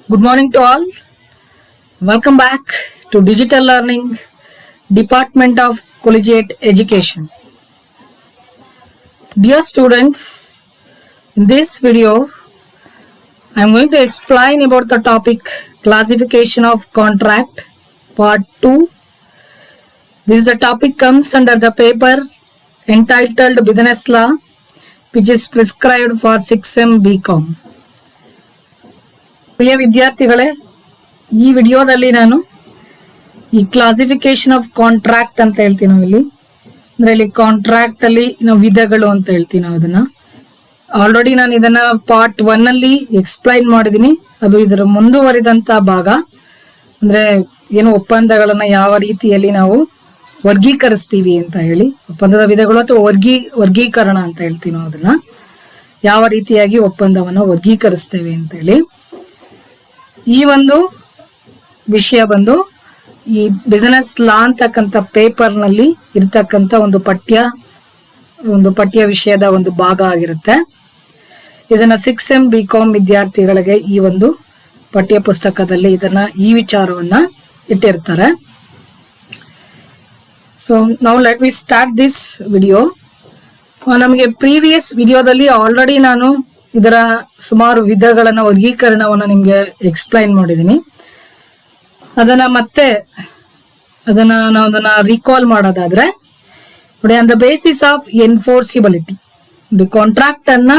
Good morning to all. Welcome back to Digital Learning, Department of Collegiate Education. Dear students, in this video, I am going to explain about the topic Classification of Contract, Part 2. This the topic comes under the paper entitled Business Law, which is prescribed for 6M BCom. ಪ್ರಿಯ ವಿದ್ಯಾರ್ಥಿಗಳೇ, ಈ ವಿಡಿಯೋದಲ್ಲಿ ನಾನು ಈ classification of contract ಅಂತ ಹೇಳ್ತೀವಿ ನಾವು ಇಲ್ಲಿ. ಅಂದ್ರೆ ಇಲ್ಲಿ ಕಾಂಟ್ರಾಕ್ಟ್ ಅಲ್ಲಿ ನಾವು ವಿಧಗಳು ಅಂತ ಹೇಳ್ತೀವಿ ನಾವು ಅದನ್ನ. ಆಲ್ರೆಡಿ ನಾನು ಇದನ್ನ ಪಾರ್ಟ್ 1 ಅಲ್ಲಿ ಎಕ್ಸ್ಪ್ಲೈನ್ ಮಾಡಿದೀನಿ. ಅದು ಇದರ ಮುಂದುವರಿದಂತ ಭಾಗ. ಅಂದ್ರೆ ಏನು ಒಪ್ಪಂದಗಳನ್ನ ಯಾವ ರೀತಿಯಲ್ಲಿ ನಾವು ವರ್ಗೀಕರಿಸ್ತೀವಿ ಅಂತ ಹೇಳಿ, ಒಪ್ಪಂದದ ವಿಧಗಳು ಅಥವಾ ವರ್ಗೀಕರಣ ಅಂತ ಹೇಳ್ತೀವಿ ನಾವು ಅದನ್ನ. ಯಾವ ರೀತಿಯಾಗಿ ಒಪ್ಪಂದವನ್ನ ವರ್ಗೀಕರಿಸ್ತೇವೆ ಅಂತ ಹೇಳಿ ಈ ಒಂದು ವಿಷಯ ಬಂದು ಈ ಬಿಸಿನೆಸ್ ಲಾ ಅಂತಕ್ಕಂಥ ಪೇಪರ್ ನಲ್ಲಿ ಇರ್ತಕ್ಕಂಥ ಒಂದು ಪಠ್ಯ ವಿಷಯದ ಒಂದು ಭಾಗ ಆಗಿರುತ್ತೆ. ಇದನ್ನ 6M BCom ವಿದ್ಯಾರ್ಥಿಗಳಿಗೆ ಈ ಒಂದು ಪಠ್ಯ ಪುಸ್ತಕದಲ್ಲಿ ಈ ವಿಚಾರವನ್ನ ಇಟ್ಟಿರ್ತಾರೆ. ಸೊ ನಾವು let we start this video. ನಮಗೆ ಪ್ರೀವಿಯಸ್ ವಿಡಿಯೋದಲ್ಲಿ ಆಲ್ರೆಡಿ ನಾನು ಇದರ ಸುಮಾರು ವಿಧಗಳನ್ನ ವರ್ಗೀಕರಣವನ್ನ ನಿಮ್ಗೆ ಎಕ್ಸ್ಪ್ಲೈನ್ ಮಾಡಿದೀನಿ. ಅದನ್ನ ರೀಕಾಲ್ ಮಾಡೋದಾದ್ರೆ ನೋಡಿ, on the basis of enforceability, contract ಅನ್ನ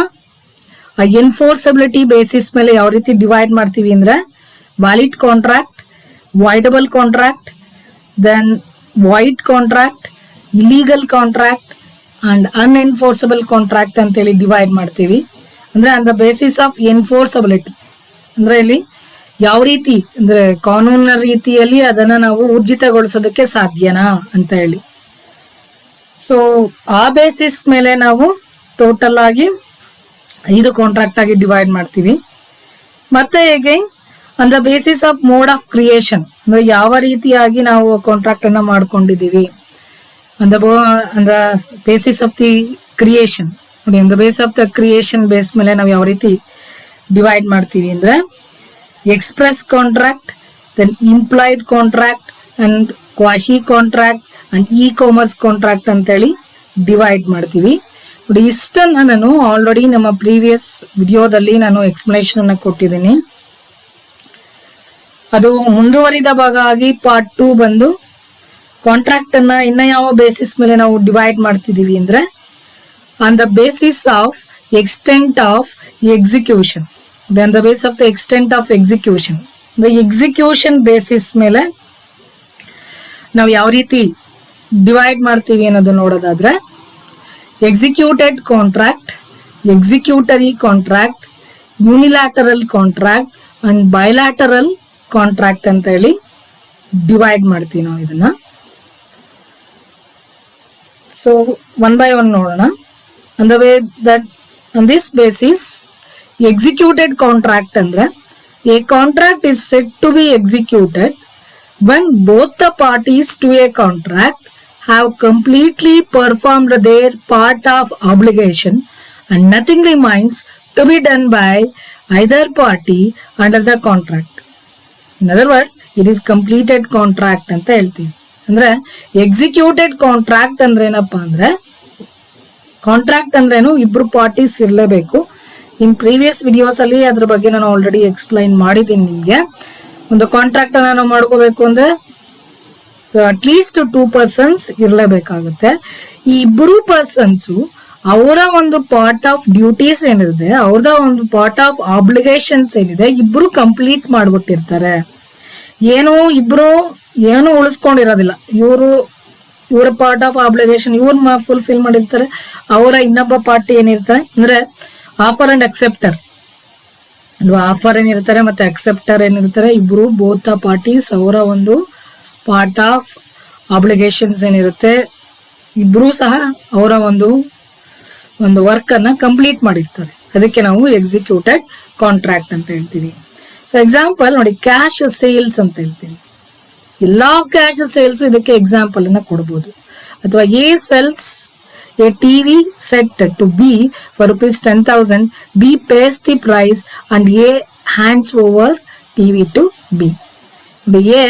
ಎನ್ಫೋರ್ಸಬಿಲಿಟಿ ಬೇಸಿಸ್ ಮೇಲೆ ಯಾವ ರೀತಿ ಡಿವೈಡ್ ಮಾಡ್ತೀವಿ ಅಂದ್ರೆ valid contract, voidable contract, then void contract, illegal contract and unenforceable contract ಅಂತ ಹೇಳಿ ಡಿವೈಡ್ ಮಾಡ್ತೀವಿ. ಅಂದ್ರೆ on the basis of enforceability ಅಂದ್ರೆ ಇಲ್ಲಿ ಯಾವ ರೀತಿ ಅಂದ್ರೆ ಕಾನೂನಿನ ರೀತಿಯಲ್ಲಿ ಅದನ್ನ ನಾವು ಊರ್ಜಿತಗೊಳಿಸೋದಕ್ಕೆ ಸಾಧ್ಯನಾ ಅಂತ ಹೇಳಿ. ಸೊ ಆ ಬೇಸಿಸ್ ಮೇಲೆ ನಾವು ಟೋಟಲ್ ಆಗಿ 5 ಕಾಂಟ್ರಾಕ್ಟ್ ಆಗಿ ಡಿವೈಡ್ ಮಾಡ್ತೀವಿ. ಮತ್ತೆ again on the basis of mode of creation ಅಂದ್ರೆ ಯಾವ ರೀತಿಯಾಗಿ ನಾವು ಕಾಂಟ್ರಾಕ್ಟ್ ಅನ್ನ ಮಾಡ್ಕೊಂಡಿದೀವಿ, on the basis of the creation ನೋಡಿ, on the base of the creation base ಮೇಲೆ ನಾವು ಯಾವ ರೀತಿ ಡಿವೈಡ್ ಮಾಡ್ತೀವಿ ಅಂದ್ರೆ express contract, then implied contract and quasi contract and e commerce contract ಅಂತೇಳಿ ಡಿವೈಡ್ ಮಾಡ್ತೀವಿ. ನೋಡಿ, ಇಷ್ಟನ್ನ ನಾನು ಆಲ್ರೆಡಿ ನಮ್ಮ ಪ್ರೀವಿಯಸ್ ವಿಡಿಯೋದಲ್ಲಿ ನಾನು ಎಕ್ಸ್ಪ್ಲನೇಷನ್ ಅನ್ನ ಕೊಟ್ಟಿದ್ದೀನಿ. ಅದು ಮುಂದುವರಿದ ಭಾಗ ಆಗಿ ಪಾರ್ಟ್ 2 ಬಂದು ಕಾಂಟ್ರಾಕ್ಟ್ ಅನ್ನ ಇನ್ನ ಯಾವ ಬೇಸಿಸ್ ಮೇಲೆ ನಾವು ಡಿವೈಡ್ ಮಾಡ್ತಿದೀವಿ ಅಂದ್ರೆ on the basis of extent of execution. On the basis of the extent of execution, the execution basis ಮೇಲೆ ನಾವು ಯಾವ ರೀತಿ ಡಿವೈಡ್ ಮಾಡ್ತೀವಿ ಅನ್ನೋದು ನೋಡೋದಾದ್ರೆ executed contract, executory contract, unilateral contract and bilateral contract ಅಂತ ಹೇಳಿ ಡಿವೈಡ್ ಮಾಡ್ತೀವಿ ನಾವು ಇದನ್ನ. ಸೊ ಒನ್ ಬೈ ಒನ್ ನೋಡೋಣ. On the way that on this basis, executed contract andre a contract is said to be executed when both the parties to a contract have completely performed their part of obligation and nothing remains to be done by either party under the contract. In other words, it is completed contract anta helತೀವಿ. ಅಂದ್ರೆ executed contract ಅಂದ್ರೆ ಏನಪ್ಪಾ ಅಂದ್ರೆ contract ಅಂದ್ರೇನು ಇಬ್ರು parties ಇರಲೇಬೇಕು. ಇನ್ previous videos ಅಲ್ಲಿ ಅದ್ರ ಬಗ್ಗೆ ನಾನು ಆಲ್ರೆಡಿ ಎಕ್ಸ್ಪ್ಲೈನ್ ಮಾಡಿದ್ದೀನಿ ನಿಮ್ಗೆ. ಒಂದು ಕಾಂಟ್ರಾಕ್ಟ್ ನಾನು ಮಾಡ್ಕೋಬೇಕು ಅಂದ್ರೆ ಅಟ್ಲೀಸ್ಟ್ 2 persons ಇರಲೇಬೇಕಾಗುತ್ತೆ. ಈ ಇಬ್ರು ಪರ್ಸನ್ಸ್ ಅವರ ಒಂದು ಪಾರ್ಟ್ ಆಫ್ ಡ್ಯೂಟೀಸ್ ಏನಿದೆ, ಅವ್ರದ ಒಂದು ಪಾರ್ಟ್ ಆಫ್ ಆಬ್ಲಿಗೇಷನ್ಸ್ ಏನಿದೆ, ಇಬ್ರು ಕಂಪ್ಲೀಟ್ ಮಾಡ್ಬಿಟ್ಟಿರ್ತಾರೆ. ಇಬ್ರು ಏನು ಉಳಿಸ್ಕೊಂಡಿರೋದಿಲ್ಲ. ಇವರ ಪಾರ್ಟ್ ಆಫ್ ಆಬ್ಲಿಗೇಷನ್ ಇವ್ರ ಫುಲ್ಫಿಲ್ ಮಾಡಿರ್ತಾರೆ. ಅವರ ಇನ್ನೊಬ್ಬ ಪಾರ್ಟಿ ಏನಿರ್ತಾರೆ ಅಂದ್ರೆ ಆಫರ್ ಅಂಡ್ ಅಕ್ಸೆಪ್ಟರ್ ಅಲ್ವಾ, ಆಫರ್ ಏನಿರ್ತಾರೆ ಮತ್ತೆ ಅಕ್ಸೆಪ್ಟರ್ ಏನಿರ್ತಾರೆ, ಇಬ್ರು ಬೋತ್ ಪಾರ್ಟೀಸ್ ಅವರ ಒಂದು ಪಾರ್ಟ್ ಆಫ್ ಆಬ್ಲಿಗೇಷನ್ಸ್ ಏನಿರುತ್ತೆ, ಇಬ್ರು ಸಹ ಅವರ ಒಂದು ವರ್ಕ್ ಅನ್ನ ಕಂಪ್ಲೀಟ್ ಮಾಡಿರ್ತಾರೆ. ಅದಕ್ಕೆ ನಾವು ಎಕ್ಸಿಕ್ಯೂಟೆಡ್ ಕಾಂಟ್ರಾಕ್ಟ್ ಅಂತ ಹೇಳ್ತೀವಿ. ಫಾರ್ ಎಕ್ಸಾಂಪಲ್ ನೋಡಿ, ಕ್ಯಾಶ್ ಸೇಲ್ಸ್ ಅಂತ ಹೇಳ್ತೀವಿ. ಎಲ್ಲಾ ಕ್ಯಾಶ್ ಸೇಲ್ಸ್ ಇದಕ್ಕೆ ಎಕ್ಸಾಂಪಲ್ ಅನ್ನ ಕೊಡಬಹುದು. ಅಥವಾ A cells a TV set to B for rupees 10,000, B pays the price and A hands over TV to B. A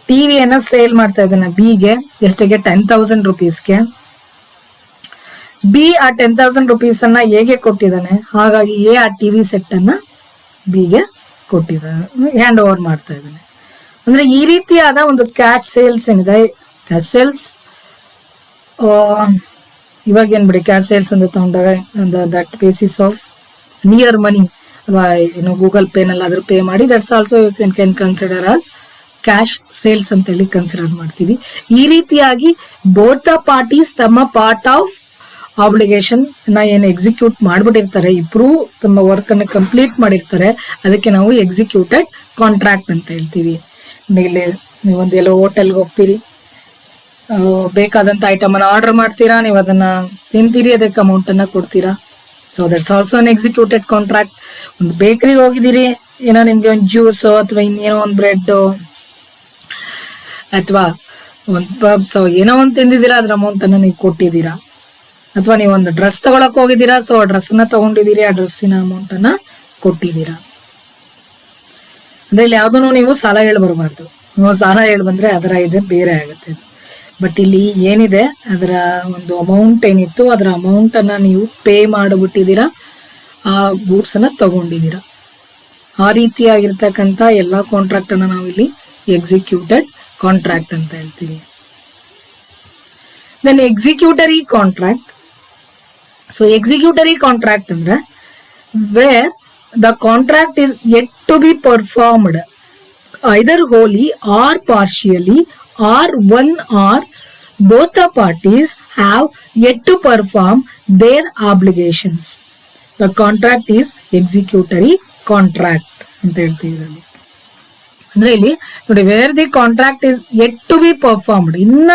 ಟಿವಿಯನ್ನು ಸೇಲ್ ಮಾಡ್ತಾ ಇದ್ದಾನೆ ಬಿಗೆ, ಎಷ್ಟಿಗೆ? 10,000 rupeesಗೆ. ಬಿ ಆ 10,000 rupees ಅನ್ನ ಎಗೆ ಕೊಟ್ಟಿದ್ದಾನೆ. ಹಾಗಾಗಿ ಎ ಆ ಟಿವಿ ಸೆಟ್ ಅನ್ನ ಬಿಗೆ ಕೊಟ್ಟಿದ್ದಾನೆ, ಹ್ಯಾಂಡ್ ಓವರ್ ಮಾಡ್ತಾ ಇದ್ದಾನೆ. ಅಂದ್ರೆ ಈ ರೀತಿಯಾದ ಒಂದು ಕ್ಯಾಶ್ ಸೇಲ್ಸ್ ಏನಿದೆ, ಕ್ಯಾಶ್ ಸೇಲ್ಸ್ ಇವಾಗ ಏನ್ ಬಿಡಿ, ಕ್ಯಾಶ್ ಸೇಲ್ಸ್ ಅಂತ ತಗೊಂಡಾಗ that basis of near money ಅಥವಾ ಏನು ಗೂಗಲ್ ಪೇನಲ್ಲಾದ್ರೂ ಪೇ ಮಾಡಿ, that's also you can consider as cash sales ಅಂತ ಹೇಳಿ ಕನ್ಸಿಡರ್ ಮಾಡ್ತೀವಿ. ಈ ರೀತಿಯಾಗಿ ಬೋತ್ ದ ಪಾರ್ಟೀಸ್ ತಮ್ಮ ಪಾರ್ಟ್ ಆಫ್ ಆಬ್ಲಿಗೇಷನ್ ಏನು ಎಕ್ಸಿಕ್ಯೂಟ್ ಮಾಡ್ಬಿಟ್ಟಿರ್ತಾರೆ, ಇಬ್ರು ತಮ್ಮ ವರ್ಕ್ ಅನ್ನು ಕಂಪ್ಲೀಟ್ ಮಾಡಿರ್ತಾರೆ, ಅದಕ್ಕೆ ನಾವು ಎಕ್ಸಿಕ್ಯೂಟೆಡ್ ಕಾಂಟ್ರಾಕ್ಟ್ ಅಂತ ಹೇಳ್ತೀವಿ. ಇಲ್ಲಿ ನೀವೊಂದು ಎಲ್ಲೋ ಹೋಟೆಲ್ಗೆ ಹೋಗ್ತೀರಿ, ಬೇಕಾದಂತ ಐಟಮ್ ಅನ್ನ ಆರ್ಡರ್ ಮಾಡ್ತೀರಾ, ನೀವು ಅದನ್ನ ತಿಂತೀರಿ, ಅದಕ್ಕೆ ಅಮೌಂಟ್ ಅನ್ನ ಕೊಡ್ತೀರಾ. So that's also an executed contract. ಒಂದು ಬೇಕರಿಗೆ ಹೋಗಿದ್ದೀರಿ, ಏನೋ ನಿಮ್ಗೆ ಒಂದು ಜ್ಯೂಸ್ ಅಥವಾ ಇನ್ನೇನೋ ಒಂದು ಬ್ರೆಡ್ ಅಥವಾ ಒಂದು ಪಬ್ಸ್ ಏನೋ ಒಂದು ತಿಂದಿದ್ದೀರಾ, ಅದ್ರ ಅಮೌಂಟ್ ಅನ್ನ ನೀವು ಕೊಟ್ಟಿದ್ದೀರಾ. ಅಥವಾ ನೀವು ಒಂದು ಡ್ರೆಸ್ ತಗೊಳಕ್ ಹೋಗಿದ್ದೀರಾ, ಸೊ ಆ ಡ್ರೆಸ್ ನ ತಗೊಂಡಿದ್ದೀರಿ, ಆ ಡ್ರೆಸ್ಸಿನ ಅಮೌಂಟ್ ಅನ್ನ ಕೊಟ್ಟಿದ್ದೀರಾ. ಅಂದ್ರೆ ಇಲ್ಲಿ ಯಾವ್ದನ್ನು ನೀವು ಸಾಲ ಹೇಳಿ ಬರಬಾರ್ದು. ಸಾಲ ಹೇಳಿ ಬಂದ್ರೆ ಅದರ ಇದು ಬೇರೆ ಆಗುತ್ತೆ. ಬಟ್ ಇಲ್ಲಿ ಏನಿದೆ ಅದರ ಒಂದು ಅಮೌಂಟ್ ಏನಿತ್ತು, ಅದರ ಅಮೌಂಟ್ ಅನ್ನ ನೀವು ಪೇ ಮಾಡಿಬಿಟ್ಟಿದ್ದೀರಾ, ಆ ಗೂಡ್ಸ್ ಅನ್ನ ತಗೊಂಡಿದ್ದೀರಾ. ಆ ರೀತಿಯಾಗಿರ್ತಕ್ಕಂಥ ಎಲ್ಲಾ ಕಾಂಟ್ರಾಕ್ಟ್ ಅನ್ನ ನಾವಿಲ್ಲಿ ಎಕ್ಸಿಕ್ಯೂಟೆಡ್ ಕಾಂಟ್ರಾಕ್ಟ್ ಅಂತ ಹೇಳ್ತೀವಿ. Then executory contract. So executory contract ಅಂದ್ರೆ where the contract is yet to be performed either wholly or partially or one or both the parties have yet to perform their obligations. The contract is executory contract ಅಂತ ಹೇಳ್ತೀವಿ ಇದರಲ್ಲಿ. ಅಂದ್ರೆ ಇಲ್ಲಿ ನೋಡಿ, where the contract is yet to be performed, ಇನ್ನ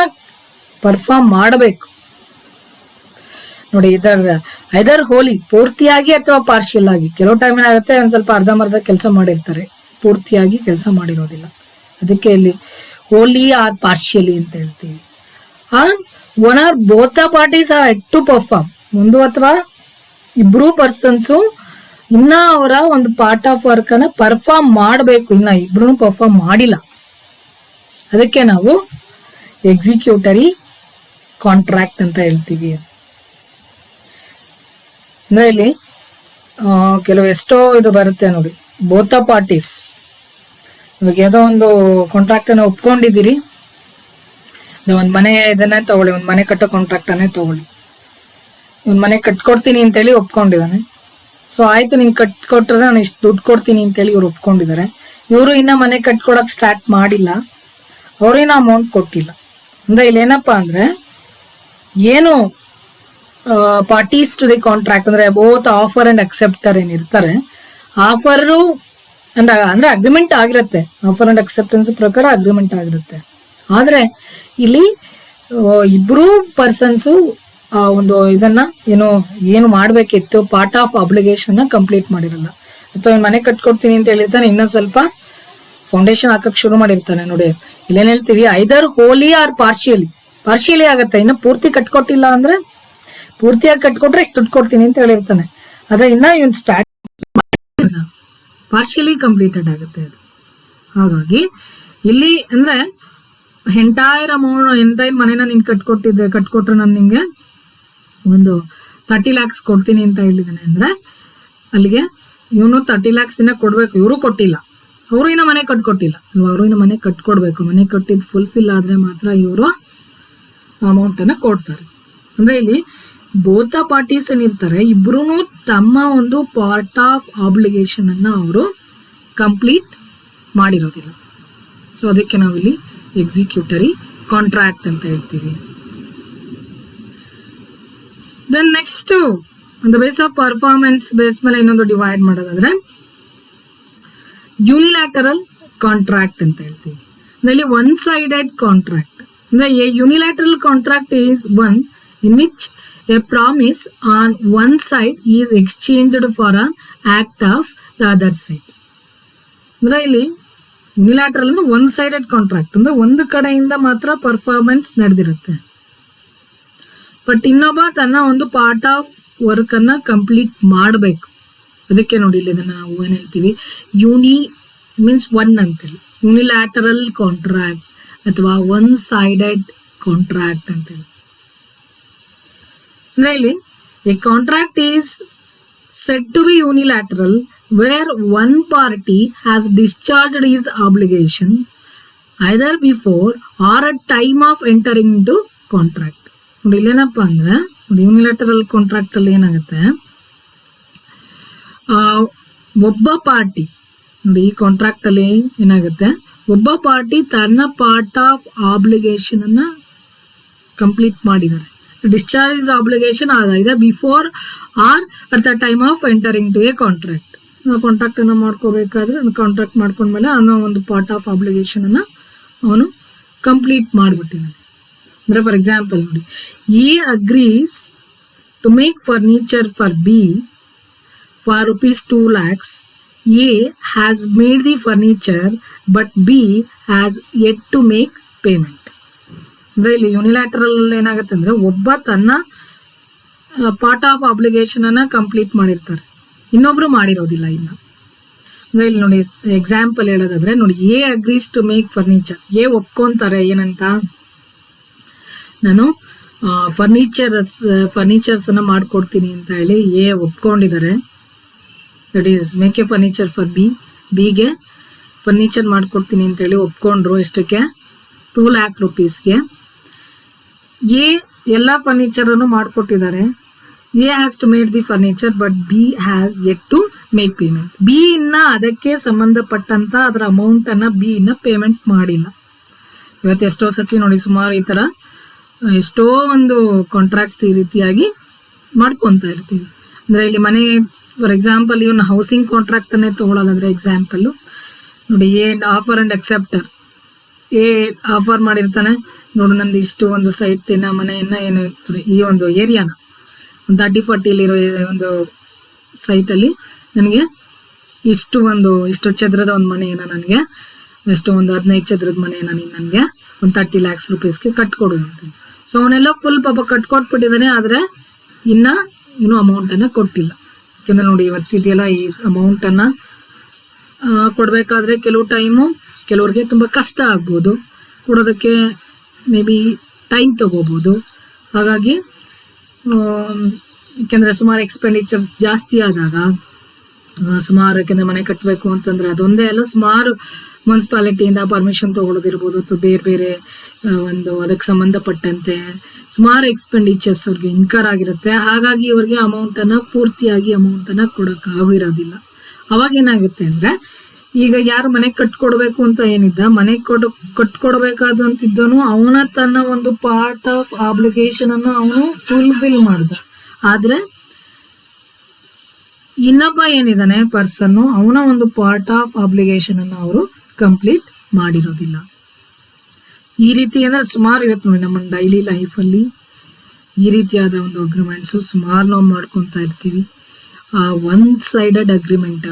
perform ಮಾಡಬೇಕು ನೋಡಿ. ಐದರ್ ಹೋಲಿ ಪೂರ್ತಿಯಾಗಿ ಅಥವಾ ಪಾರ್ಷಿಯಲ್ ಆಗಿ. ಕೆಲವು ಟೈಮ್ ಏನಾಗುತ್ತೆ, ಒಂದ್ ಸ್ವಲ್ಪ ಅರ್ಧಂಬರ್ಧ ಕೆಲಸ ಮಾಡಿರ್ತಾರೆ, ಪೂರ್ತಿಯಾಗಿ ಕೆಲಸ ಮಾಡಿರೋದಿಲ್ಲ. ಅದಕ್ಕೆ ಇಲ್ಲಿ ಹೋಲಿ ಆರ್ ಪಾರ್ಷಿಯಲಿ ಅಂತ ಹೇಳ್ತೀವಿ. One or both the parties are yet to perform, ಒಂದು ಅಥವಾ ಇಬ್ರು ಪರ್ಸನ್ಸು ಇನ್ನ ಅವರ ಒಂದು ಪಾರ್ಟ್ ಆಫ್ ವರ್ಕ್ ಅನ್ನ ಪರ್ಫಾರ್ಮ್ ಮಾಡಬೇಕು, ಇನ್ನ ಇಬ್ರು ಪರ್ಫಾರ್ಮ್ ಮಾಡಿಲ್ಲ. ಅದಕ್ಕೆ ನಾವು ಎಕ್ಸಿಕ್ಯೂಟರಿ ಕಾಂಟ್ರಾಕ್ಟ್ ಅಂತ ಹೇಳ್ತೀವಿ. ಅಂದ್ರೆ ಇಲ್ಲಿ ಕೆಲವು ಎಷ್ಟೋ ಇದು ಬರುತ್ತೆ ನೋಡಿ, ಬೋತ್ ದ ಪಾರ್ಟೀಸ್ ಇವಾಗ ಯಾವುದೋ ಒಂದು ಕಾಂಟ್ರಾಕ್ಟ್ ಅನ್ನ ಒಪ್ಕೊಂಡಿದ್ದೀರಿ, ಒಂದ್ ಮನೆ ಇದನ್ನೇ ತಗೊಳ್ಳಿ, ಒಂದ್ ಮನೆ ಕಟ್ಟೋ ಕಾಂಟ್ರಾಕ್ಟ್ ಅನ್ನೇ ತಗೊಳ್ಳಿ. ಒಂದ್ ಮನೆ ಕಟ್ಕೊಡ್ತೀನಿ ಅಂತೇಳಿ ಒಪ್ಕೊಂಡಿದ್ದಾನೆ. ಸೊ ಆಯ್ತು, ನಿಂಗೆ ಕಟ್ಕೊಟ್ರೆ ನಾನು ಇಷ್ಟು ದುಡ್ಡು ಕೊಡ್ತೀನಿ ಅಂತೇಳಿ ಇವ್ರು ಒಪ್ಕೊಂಡಿದ್ದಾರೆ. ಇವರು ಇನ್ನ ಮನೆ ಕಟ್ಕೊಡಕ್ ಸ್ಟಾರ್ಟ್ ಮಾಡಿಲ್ಲ, ಅವ್ರೇನೋ ಅಮೌಂಟ್ ಕೊಟ್ಟಿಲ್ಲ. ಅಂದ್ರೆ ಇಲ್ಲಿ ಏನಪ್ಪಾ ಅಂದ್ರೆ, ಏನು ಪಾರ್ಟೀಸ್ ಟು ದಿ ಕಾಂಟ್ರಾಕ್ಟ್ ಅಂದ್ರೆ ಬೋತ್ ಆಫರ್ ಅಂಡ್ ಅಕ್ಸೆಪ್ಟರ್ ಏನಿರ್ತಾರೆ, ಆಫರು ಅಂದ್ರೆ ಅಗ್ರಿಮೆಂಟ್ ಆಗಿರುತ್ತೆ, ಆಫರ್ ಅಂಡ್ ಅಕ್ಸೆಪ್ಟೆನ್ಸ್ ಪ್ರಕಾರ ಅಗ್ರಿಮೆಂಟ್ ಆಗಿರುತ್ತೆ. ಆದ್ರೆ ಇಲ್ಲಿ ಇಬ್ರು ಪರ್ಸನ್ಸು ಒಂದು ಇದನ್ನ ಏನು ಮಾಡ್ಬೇಕಿತ್ತು, ಪಾರ್ಟ್ ಆಫ್ ಅಬ್ಲಿಗೇಷನ್ ಕಂಪ್ಲೀಟ್ ಮಾಡಿರಲ್ಲ. ಅಥವಾ ಮನೆ ಕಟ್ಕೊಡ್ತೀನಿ ಅಂತ ಹೇಳಿರ್ತಾನೆ, ಇನ್ನೊಂದ್ ಸ್ವಲ್ಪ ಫೌಂಡೇಶನ್ ಹಾಕಕ್ ಶುರು ಮಾಡಿರ್ತಾನೆ. ನೋಡಿ ಇಲ್ಲೇನ್ ಹೇಳ್ತೀವಿ, ಐದರ್ ಹೋಲಿ ಆರ್ ಪಾರ್ಶಿಯಲಿ ಆಗತ್ತೆ. ಇನ್ನು ಪೂರ್ತಿ ಕಟ್ಕೊಟ್ಟಿಲ್ಲ ಅಂದ್ರೆ, ಪೂರ್ತಿಯಾಗಿ ಕಟ್ಕೊಟ್ರೆ ಇಷ್ಟು ದುಡ್ಡು ಕೊಡ್ತೀನಿ ಅಂತ ಹೇಳಿರ್ತಾನೆ. ಆದ್ರೆ ಇನ್ನ ಇವನ್ ಸ್ಟಾರ್ಟ್ ಪಾರ್ಶಿಯಲಿ ಕಂಪ್ಲೀಟೆಡ್ ಆಗುತ್ತೆ ಅದು. ಹಾಗಾಗಿ ಇಲ್ಲಿ ಅಂದ್ರೆ ಎಂಟೈರ್ ಮನೇನ ನೀನ್ ಕಟ್ಕೊಟ್ರೆ ನಾನು ನಿಮ್ಗೆ ಒಂದು 30 lakhs ಕೊಡ್ತೀನಿ ಅಂತ ಹೇಳಿದಾನೆ ಅಂದ್ರೆ, ಅಲ್ಲಿಗೆ ಇವನು 30 lakhs ಇನ್ನ ಕೊಡ್ಬೇಕು. ಇವರು ಕೊಟ್ಟಿಲ್ಲ, ಅವರು ಇನ್ನ ಮನೆ ಕಟ್ಕೊಟ್ಟಿಲ್ಲ ಅಲ್ವಾ, ಅವರು ಇನ್ನ ಮನೆ ಕಟ್ಕೊಡ್ಬೇಕು. ಮನೆ ಕಟ್ಟಿದ್ ಫುಲ್ಫಿಲ್ ಆದ್ರೆ ಮಾತ್ರ ಇವರು ಅಮೌಂಟ್ ಅನ್ನ ಕೊಡ್ತಾರೆ. ಅಂದ್ರೆ ಇಲ್ಲಿ ಬೋತ್ ಪಾರ್ಟೀಸ್ ಏನಿರ್ತಾರೆ, ಇಬ್ರು ತಮ್ಮ ಒಂದು ಪಾರ್ಟ್ ಆಫ್ ಆಬ್ಲಿಗೇಷನ್ ಅನ್ನ ಅವರು ಕಂಪ್ಲೀಟ್ ಮಾಡಿರೋದಿಲ್ಲ. ಸೊ ಅದಕ್ಕೆ ನಾವಿಲ್ಲಿ ಎಕ್ಸಿಕ್ಯೂಟರಿ ಕಾಂಟ್ರಾಕ್ಟ್ ಅಂತ ಹೇಳ್ತೀವಿ. ದೆನ್ ನೆಕ್ಸ್ಟ್ ಒಂದು ಬೇಸ್ ಆಫ್ ಪರ್ಫಾರ್ಮೆನ್ಸ್ ಬೇಸ್ ಮೇಲೆ ಇನ್ನೊಂದು ಡಿವೈಡ್ ಮಾಡೋದಾದ್ರೆ ಯೂನಿಲ್ಯಾಟರಲ್ ಕಾಂಟ್ರಾಕ್ಟ್ ಅಂತ ಹೇಳ್ತೀವಿ. ಅದರಲ್ಲಿ ಒನ್ ಸೈಡೆಡ್ ಕಾಂಟ್ರಾಕ್ಟ್ ಅಂದ್ರೆ a unilateral contract is one in which a promise on one side is exchanged for an act of the other side. ಅಂದ್ರೆ ಇಲ್ಲಿ ಯುನಿಲ್ಯಾಟರಲ್ ಅಂದ್ರೆ ಒನ್ ಸೈಡೆಡ್ ಕಾಂಟ್ರಾಕ್ಟ್ ಅಂದ್ರೆ ಒಂದು ಕಡೆಯಿಂದ ಮಾತ್ರ ಪರ್ಫಾರ್ಮೆನ್ಸ್ ನಡೆದಿರುತ್ತೆ, ಬಟ್ ಇನ್ನೊಬ್ಬ ತನ್ನ ಒಂದು ಪಾರ್ಟ್ ಆಫ್ ವರ್ಕ್ ಅನ್ನ ಕಂಪ್ಲೀಟ್ ಮಾಡಬೇಕು. ಅದಕ್ಕೆ ನೋಡಿ ಇಲ್ಲಿ ಇದನ್ನ ನಾವು ಏನ್ ಹೇಳ್ತೀವಿ, ಮೀನ್ಸ್ ಒನ್ ಅಂತೇಳಿ. ಯುನಿಲ್ಯಾಟರಲ್ ಕಾಂಟ್ರಾಕ್ಟ್ ಅಥವಾ ಒನ್ ಸೈಡೆಡ್ ಕಾಂಟ್ರಾಕ್ಟ್ ಅಂತೇಳಿ. ಅಂದ್ರೆ ಇಲ್ಲಿ A contract is said to be unilateral where one party has discharged his obligation either before or at time of entering into contract. ನೋಡಿ ಇಲ್ಲೇನಪ್ಪ ಅಂದ್ರೆ ಯೂನಿಲ್ಯಾಟರಲ್ ಕಾಂಟ್ರಾಕ್ಟ್ ಅಲ್ಲಿ ಏನಾಗುತ್ತೆ, ಒಬ್ಬ ಪಾರ್ಟಿ ನೋಡಿ ಈ ಕಾಂಟ್ರಾಕ್ಟ್ ಅಲ್ಲಿ ಏನಾಗುತ್ತೆ, ಒಬ್ಬ ಪಾರ್ಟಿ ತನ್ನ ಪಾರ್ಟ್ ಆಫ್ ಆಬ್ಲಿಗೇಷನ್ ಅನ್ನ ಕಂಪ್ಲೀಟ್ ಮಾಡಿದ್ದಾರೆ. Discharge is obligation either before or at the time of entering to a contract. Contract ಅನ್ನ ಮಾಡ್ಕೋಬೇಕಾದ್ರೆ ಕಾಂಟ್ರಾಕ್ಟ್ ಮಾಡ್ಕೊಂಡ್ಮೇಲೆ ಅನ್ನೋ ಒಂದು ಪಾರ್ಟ್ ಆಫ್ ಆಬ್ಲಿಗೇಷನ್ ಅನ್ನ ಅವನು ಕಂಪ್ಲೀಟ್ ಮಾಡಿಬಿಟ್ಟಿದ್ದಾನೆ. ಅಂದ್ರೆ ಫಾರ್ ಎಕ್ಸಾಂಪಲ್ ನೋಡಿ, A agrees to make furniture for B for ₹2 lakhs. A has made the furniture but B has yet to make payment. ಅಂದ್ರೆ ಇಲ್ಲಿ ಯೂನಿಲ್ಯಾಟರಲ್ ಏನಾಗುತ್ತೆ ಅಂದ್ರೆ ಒಬ್ಬ ತನ್ನ ಪಾರ್ಟ್ ಆಫ್ ಆಬ್ಲಿಗೇಷನ್ ಅನ್ನ ಕಂಪ್ಲೀಟ್ ಮಾಡಿರ್ತಾರೆ, ಇನ್ನೊಬ್ರು ಮಾಡಿರೋದಿಲ್ಲ ಇನ್ನ. ಅಂದ್ರೆ ಇಲ್ಲಿ ನೋಡಿ ಎಕ್ಸಾಂಪಲ್ ಹೇಳೋದಾದ್ರೆ ನೋಡಿ, A agrees to make furniture. A ಒಪ್ಕೊಂತಾರೆ ಏನಂತ, ನಾನು ಫರ್ನಿಚರ್ಸ್ ಅನ್ನ ಮಾಡ್ಕೊಡ್ತೀನಿ ಅಂತ ಹೇಳಿ ಎ ಒಪ್ಕೊಂಡಿದ್ದಾರೆ. That is make a furniture for B. ಬಿಗೆ ಫರ್ನಿಚರ್ ಮಾಡ್ಕೊಡ್ತೀನಿ ಅಂತ ಹೇಳಿ ಒಪ್ಕೊಂಡ್ರು. ಎಷ್ಟಕ್ಕೆ? ₹2 lakh. ಎ ಎಲ್ಲ ಫರ್ನಿಚರ್ ಅನ್ನು ಮಾಡ್ಕೊಟ್ಟಿದ್ದಾರೆ. A has to made the furniture but B has yet to make payment. B ಇನ್ನ ಅದಕ್ಕೆ ಸಂಬಂಧಪಟ್ಟಂತ ಅದರ ಅಮೌಂಟ್ ಅನ್ನ ಬಿ ಇನ್ನ ಪೇಮೆಂಟ್ ಮಾಡಿಲ್ಲ. ಇವತ್ತು ಎಷ್ಟೋ ಸತಿ ನೋಡಿ ಸುಮಾರು ಈ ತರ ಎಷ್ಟೋ ಒಂದು ಕಾಂಟ್ರಾಕ್ಟ್ಸ್ ಈ ರೀತಿಯಾಗಿ ಮಾಡ್ಕೊಂತ ಇರ್ತೀವಿ. ಅಂದ್ರೆ ಇಲ್ಲಿ ಮನೆ ಫಾರ್ ಎಕ್ಸಾಂಪಲ್ ಇವನು ಹೌಸಿಂಗ್ ಕಾಂಟ್ರಾಕ್ಟ್ ಅನ್ನೇ ತಗೊಳ್ಳೋದಾದ್ರೆ ಎಕ್ಸಾಂಪಲ್ ನೋಡಿ, A offer and acceptor. A offer ಮಾಡಿರ್ತಾನೆ, ನೋಡು ನಂದು ಇಷ್ಟು ಒಂದು ಸೈಟಿನ ಮನೆಯನ್ನ ಏನು ಈ ಒಂದು ಏರಿಯಾನ 30-40 ಒಂದು ಸೈಟಲ್ಲಿ ನನಗೆ ಇಷ್ಟು ಚದರದ ಒಂದು ಮನೆಯನ್ನ ನನಗೆ ಎಷ್ಟು ಒಂದು 15 ಚದರದ ಮನೆಯನ್ನ ನೀನು ನನಗೆ ಒಂದು ₹30 lakhs ಕಟ್ಕೊಡು ಅಂತೀನಿ. ಸೊ ಅವನೆಲ್ಲ ಫುಲ್ ಪಾಪ ಕಟ್ಕೊಟ್ಬಿಟ್ಟಿದ್ದಾನೆ, ಆದ್ರೆ ಇನ್ನೂ ಅಮೌಂಟ್ ಅನ್ನ ಕೊಟ್ಟಿಲ್ಲ. ಯಾಕೆಂದ್ರೆ ನೋಡಿ ಇವತ್ತಿದೆಯಲ್ಲ ಈ ಅಮೌಂಟ್ ಅನ್ನ ಕೊಡ್ಬೇಕಾದ್ರೆ ಕೆಲವು ಟೈಮು ಕೆಲವ್ರಿಗೆ ತುಂಬಾ ಕಷ್ಟ ಆಗ್ಬೋದು, ಕೊಡೋದಕ್ಕೆ ಮೇ ಬಿ ಟೈಮ್ ತಗೋಬಹುದು. ಹಾಗಾಗಿ ಯಾಕೆಂದ್ರೆ ಸುಮಾರು ಎಕ್ಸ್ಪೆಂಡಿಚರ್ಸ್ ಜಾಸ್ತಿ ಆದಾಗ ಸುಮಾರು, ಯಾಕೆಂದ್ರೆ ಮನೆ ಕಟ್ಟಬೇಕು ಅಂತಂದ್ರೆ ಅದೊಂದೇ ಅಲ್ಲ, ಸುಮಾರು ಮುನ್ಸಿಪಾಲಿಟಿಯಿಂದ ಪರ್ಮಿಷನ್ ತಗೊಳ್ಳೋದಿರ್ಬೋದು ಅಥವಾ ಬೇರೆ ಬೇರೆ ಒಂದು ಅದಕ್ಕೆ ಸಂಬಂಧಪಟ್ಟಂತೆ ಸುಮಾರು ಎಕ್ಸ್ಪೆಂಡಿಚರ್ಸ್ ಅವ್ರಿಗೆ ಇನ್ಕರ್ ಆಗಿರುತ್ತೆ. ಹಾಗಾಗಿ ಇವ್ರಿಗೆ ಪೂರ್ತಿಯಾಗಿ ಅಮೌಂಟ್ ಅನ್ನ ಕೊಡೋಕ್ಕಾಗಿರೋದಿಲ್ಲ. ಅವಾಗ ಏನಾಗುತ್ತೆ ಅಂದ್ರೆ, ಈಗ ಯಾರು ಮನೆ ಕಟ್ಕೊಡ್ಬೇಕು ಅಂತ ಏನಿದ್ದ, ಮನೆ ಕಟ್ಕೊಡ್ಬೇಕಾದಂತಿದ್ದನು ಅವನ ತನ್ನ ಒಂದು ಪಾರ್ಟ್ ಆಫ್ ಆಬ್ಲಿಗೇಷನ್ ಅನ್ನ ಅವನು ಫುಲ್ಫಿಲ್ ಮಾಡ್ದ. ಆದ್ರೆ ಇನ್ನೊಬ್ಬ ಏನಿದಾನೆ ಪರ್ಸನ್, ಅವನ ಒಂದು ಪಾರ್ಟ್ ಆಫ್ ಆಬ್ಲಿಗೇಷನ್ ಅನ್ನ ಅವರು ಕಂಪ್ಲೀಟ್ ಮಾಡಿರೋದಿಲ್ಲ. ಈ ರೀತಿ ಅಂದ್ರೆ ಸುಮಾರು ಇವತ್ತು ನೋಡಿ ನಮ್ಮ ಡೈಲಿ ಲೈಫ್ ಅಲ್ಲಿ ಈ ರೀತಿಯಾದ ಒಂದು ಅಗ್ರಿಮೆಂಟ್ಸ್ ಸುಮಾರು ನಾವು ಮಾಡ್ಕೊಂತ ಇರ್ತೀವಿ. ಒನ್ ಸೈಡೆಡ್ ಅಗ್ರಿಮೆಂಟ್,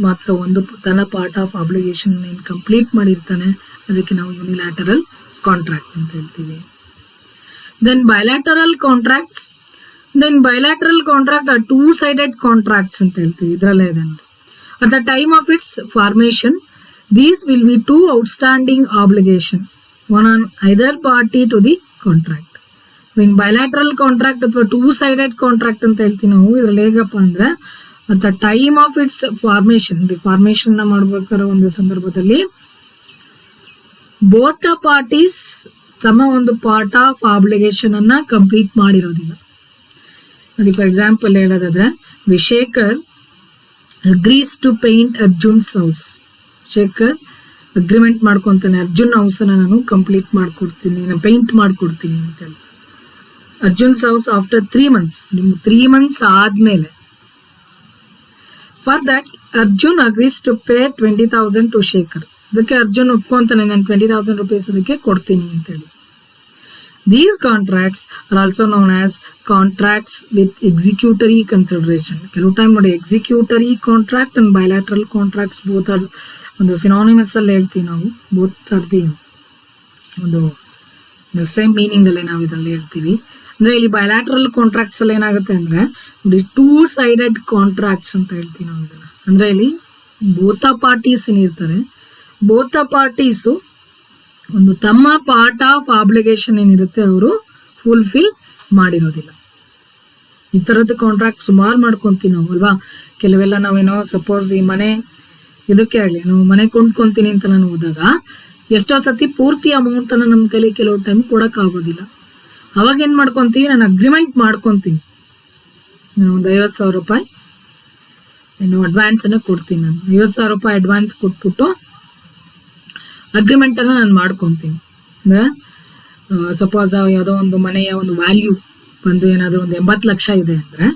ಮಾತ್ರ ಒಂದು ತನ್ನ ಪಾರ್ಟ್ ಆಫ್ ಆಬ್ಲಿಗೇಷನ್ ಏನು ಕಂಪ್ಲೀಟ್ ಮಾಡಿರ್ತಾನೆ, ಅದಕ್ಕೆ ನಾವು ಯೂನಿಲ್ಯಾಟರಲ್ ಕಾಂಟ್ರಾಕ್ಟ್ ಅಂತ ಹೇಳ್ತೀವಿ. Then bilateral contracts. Bilateral contract are two sided contracts ಅಂತ ಹೇಳ್ತೀವಿ. ಇದರಲ್ಲೇ ಇದೆ ನೋಡಿ, at the time of its formation these will be two outstanding obligation, one on either party to the contract. In bilateral contract ಅಥವಾ two sided contract ಅಂತ ಹೇಳ್ತೀವಿ ನಾವು. ಇದ್ರಲ್ಲಿ ಹೇಗಪ್ಪ ಅಂದ್ರೆ, at the time of its formation ನ ಮಾಡ್ಬೇಕಾದ್ರೆ ಒಂದು ಸಂದರ್ಭದಲ್ಲಿ ಬೋತ್ ದ ಪಾರ್ಟೀಸ್ ತಮ್ಮ ಒಂದು ಪಾರ್ಟ್ ಆಫ್ ಆಬ್ಲಿಗೇಷನ್ ಅನ್ನ ಕಂಪ್ಲೀಟ್ ಮಾಡಿರೋದಿಲ್ಲ. ನೋಡಿ ಫಾರ್ ಎಕ್ಸಾಂಪಲ್ ಹೇಳೋದಾದ್ರೆ, Shekhar agrees to paint Arjun's house. Shekhar agreement ಮಾಡ್ಕೊಂತಾನೆ, ಅರ್ಜುನ್ ಹೌಸ್ ಅನ್ನ ನಾನು ಕಂಪ್ಲೀಟ್ ಮಾಡ್ಕೊಡ್ತೀನಿ, ನಾನು ಪೇಂಟ್ ಮಾಡ್ಕೊಡ್ತೀನಿ ಅಂತ ಹೇಳಿ. Arjun's house after 3 months, 3 months ಆದ್ಮೇಲೆ for that Arjun agrees to pay 20,000 to Shekhar. ಅದಕ್ಕೆ ಅರ್ಜುನ್ ಒಪ್ಕೊಂತಾನೆ, ನಾನು 20,000 rupees ಅದಕ್ಕೆ ಕೊಡ್ತೀನಿ ಅಂತ ಹೇಳಿ. These contracts are also known as contracts with executory consideration. ಕೆಲವು ಟೈಮ್ ನೋಡಿ executory contract and bilateral contracts both are ಒಂದು ಸಿನಾನಿಮಸ್ ಅಲ್ಲಿ ಹೇಳ್ತೀವಿ ನಾವು. ಬೋತ್ ಆರ್ ದಿ ಒಂದು ಸೇಮ್ ಮೀನಿಂಗ್ ಅಲ್ಲಿ ನಾವು ಇದರಲ್ಲಿ ಹೇಳ್ತೀವಿ. ಅಂದ್ರೆ ಇಲ್ಲಿ ಬೈಲ್ಯಾಟರಲ್ ಕಾಂಟ್ರಾಕ್ಟ್ಸ್ ಅಲ್ಲಿ ಏನಾಗುತ್ತೆ ಅಂದ್ರೆ ನೋಡಿ ಟೂ ಸೈಡೆಡ್ ಕಾಂಟ್ರಾಕ್ಟ್ಸ್ ಅಂತ ಹೇಳ್ತೀವಿ ನಾವು ಇದನ್ನ. ಅಂದ್ರೆ ಇಲ್ಲಿ ಬೋತ್ ಪಾರ್ಟೀಸ್ ಏನಿರ್ತಾರೆ, ಬೋತ್ ಪಾರ್ಟೀಸು ಒಂದು ತಮ್ಮ ಪಾರ್ಟ್ ಆಫ್ ಆಬ್ಲಿಗೇಷನ್ ಏನಿರುತ್ತೆ ಅವರು ಫುಲ್ಫಿಲ್ ಮಾಡಿರೋದಿಲ್ಲ. ಈ ಥರದ್ದು ಕಾಂಟ್ರಾಕ್ಟ್ ಸುಮಾರು ಮಾಡ್ಕೊತೀವಿ ನಾವು ಅಲ್ವಾ. ಕೆಲವೆಲ್ಲ ನಾವೇನೋ ಸಪೋಸ್ ಈ ಮನೆ ಇದಕ್ಕೆ ಆಗಲಿ ನಾವು ಮನೆ ಕೊಂಡ್ಕೊತೀನಿ ಅಂತ ನಾನು ಹೋದಾಗ ಎಷ್ಟೋ ಸತಿ ಪೂರ್ತಿ ಅಮೌಂಟನ್ನು ನಮ್ಮ ಕೈಲಿ ಕೆಲವು ಟೈಮ್ ಕೊಡೋಕ್ಕಾಗೋದಿಲ್ಲ. ಅವಾಗ ಏನು ಮಾಡ್ಕೊತೀವಿ, ನಾನು ಅಗ್ರಿಮೆಂಟ್ ಮಾಡ್ಕೊತೀನಿ, ನಾನು ಒಂದು 50,000 ರೂಪಾಯಿ ಅಡ್ವಾನ್ಸನ್ನು ಕೊಡ್ತೀನಿ. ನಾನು 50,000 ರೂಪಾಯಿ ಅಡ್ವಾನ್ಸ್ ಕೊಟ್ಬಿಟ್ಟು ಅಗ್ರಿಮೆಂಟನ್ನು ನಾನು ಮಾಡ್ಕೊತೀನಿ. ಅಂದರೆ ಸಪೋಸ್ ಯಾವುದೋ ಒಂದು ಮನೆಯ ಒಂದು ವ್ಯಾಲ್ಯೂ ಬಂದು ಏನಾದರೂ ಒಂದು 80 ಲಕ್ಷ ಇದೆ ಅಂದರೆ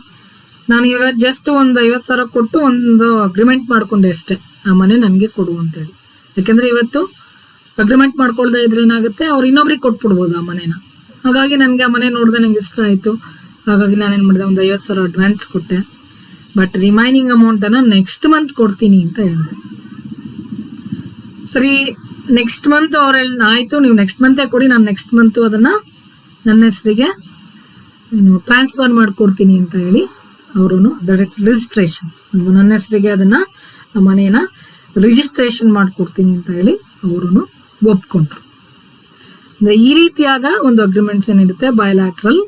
ನಾನು ಇವಾಗ ಜಸ್ಟ್ ಒಂದು 50,000 ಕೊಟ್ಟು ಒಂದು ಅಗ್ರಿಮೆಂಟ್ ಮಾಡ್ಕೊಂಡೆ ಅಷ್ಟೇ, ಆ ಮನೆ ನನಗೆ ಕೊಡು ಅಂತೇಳಿ. ಯಾಕೆಂದರೆ ಇವತ್ತು ಅಗ್ರಿಮೆಂಟ್ ಮಾಡ್ಕೊಳ್ತಾ ಇದ್ರೆ ಏನಾಗುತ್ತೆ, ಅವ್ರು ಇನ್ನೊಬ್ರಿಗೆ ಕೊಟ್ಬಿಡ್ಬೋದು ಆ ಮನೇನ. ಹಾಗಾಗಿ ನನಗೆ ಆ ಮನೆ ನೋಡಿದೆ, ನನಗೆ ಇಷ್ಟ ಆಯಿತು. ಹಾಗಾಗಿ ನಾನೇನು ಮಾಡಿದೆ, ಒಂದು 50,000 ಅಡ್ವಾನ್ಸ್ ಕೊಟ್ಟೆ, ಬಟ್ ರಿಮೈನಿಂಗ್ ಅಮೌಂಟನ್ನು ನೆಕ್ಸ್ಟ್ ಮಂತ್ ಕೊಡ್ತೀನಿ ಅಂತ ಹೇಳಿದೆ. ಸರಿ, ನೆಕ್ಸ್ಟ್ ಮಂತ್ ಅವ್ರು ಆಯಿತು, ನೀವು ನೆಕ್ಸ್ಟ್ ಮಂತೇ ಕೊಡಿ, ನಾನು ನೆಕ್ಸ್ಟ್ ಮಂತು ಅದನ್ನು ನನ್ನ ಹೆಸರಿಗೆ ಟ್ರಾನ್ಸ್ಫರ್ ಮಾಡಿಕೊಡ್ತೀನಿ ಅಂತ ಹೇಳಿ ಅವರು ದಟ್ ಇಸ್ ರಿಜಿಸ್ಟ್ರೇಷನ್, ನನ್ನ ಹೆಸರಿಗೆ ಅದನ್ನು ಮನೇನ ರಿಜಿಸ್ಟ್ರೇಷನ್ ಮಾಡಿಕೊಡ್ತೀನಿ ಅಂತ ಹೇಳಿ ಅವರು ಒಪ್ಕೊಂಡ್ರು. ಅಂದರೆ ಈ ರೀತಿಯಾದ ಒಂದು ಅಗ್ರಿಮೆಂಟ್ಸ್ ಏನಿರುತ್ತೆ ಬಯಲಾಟ್ರಲ್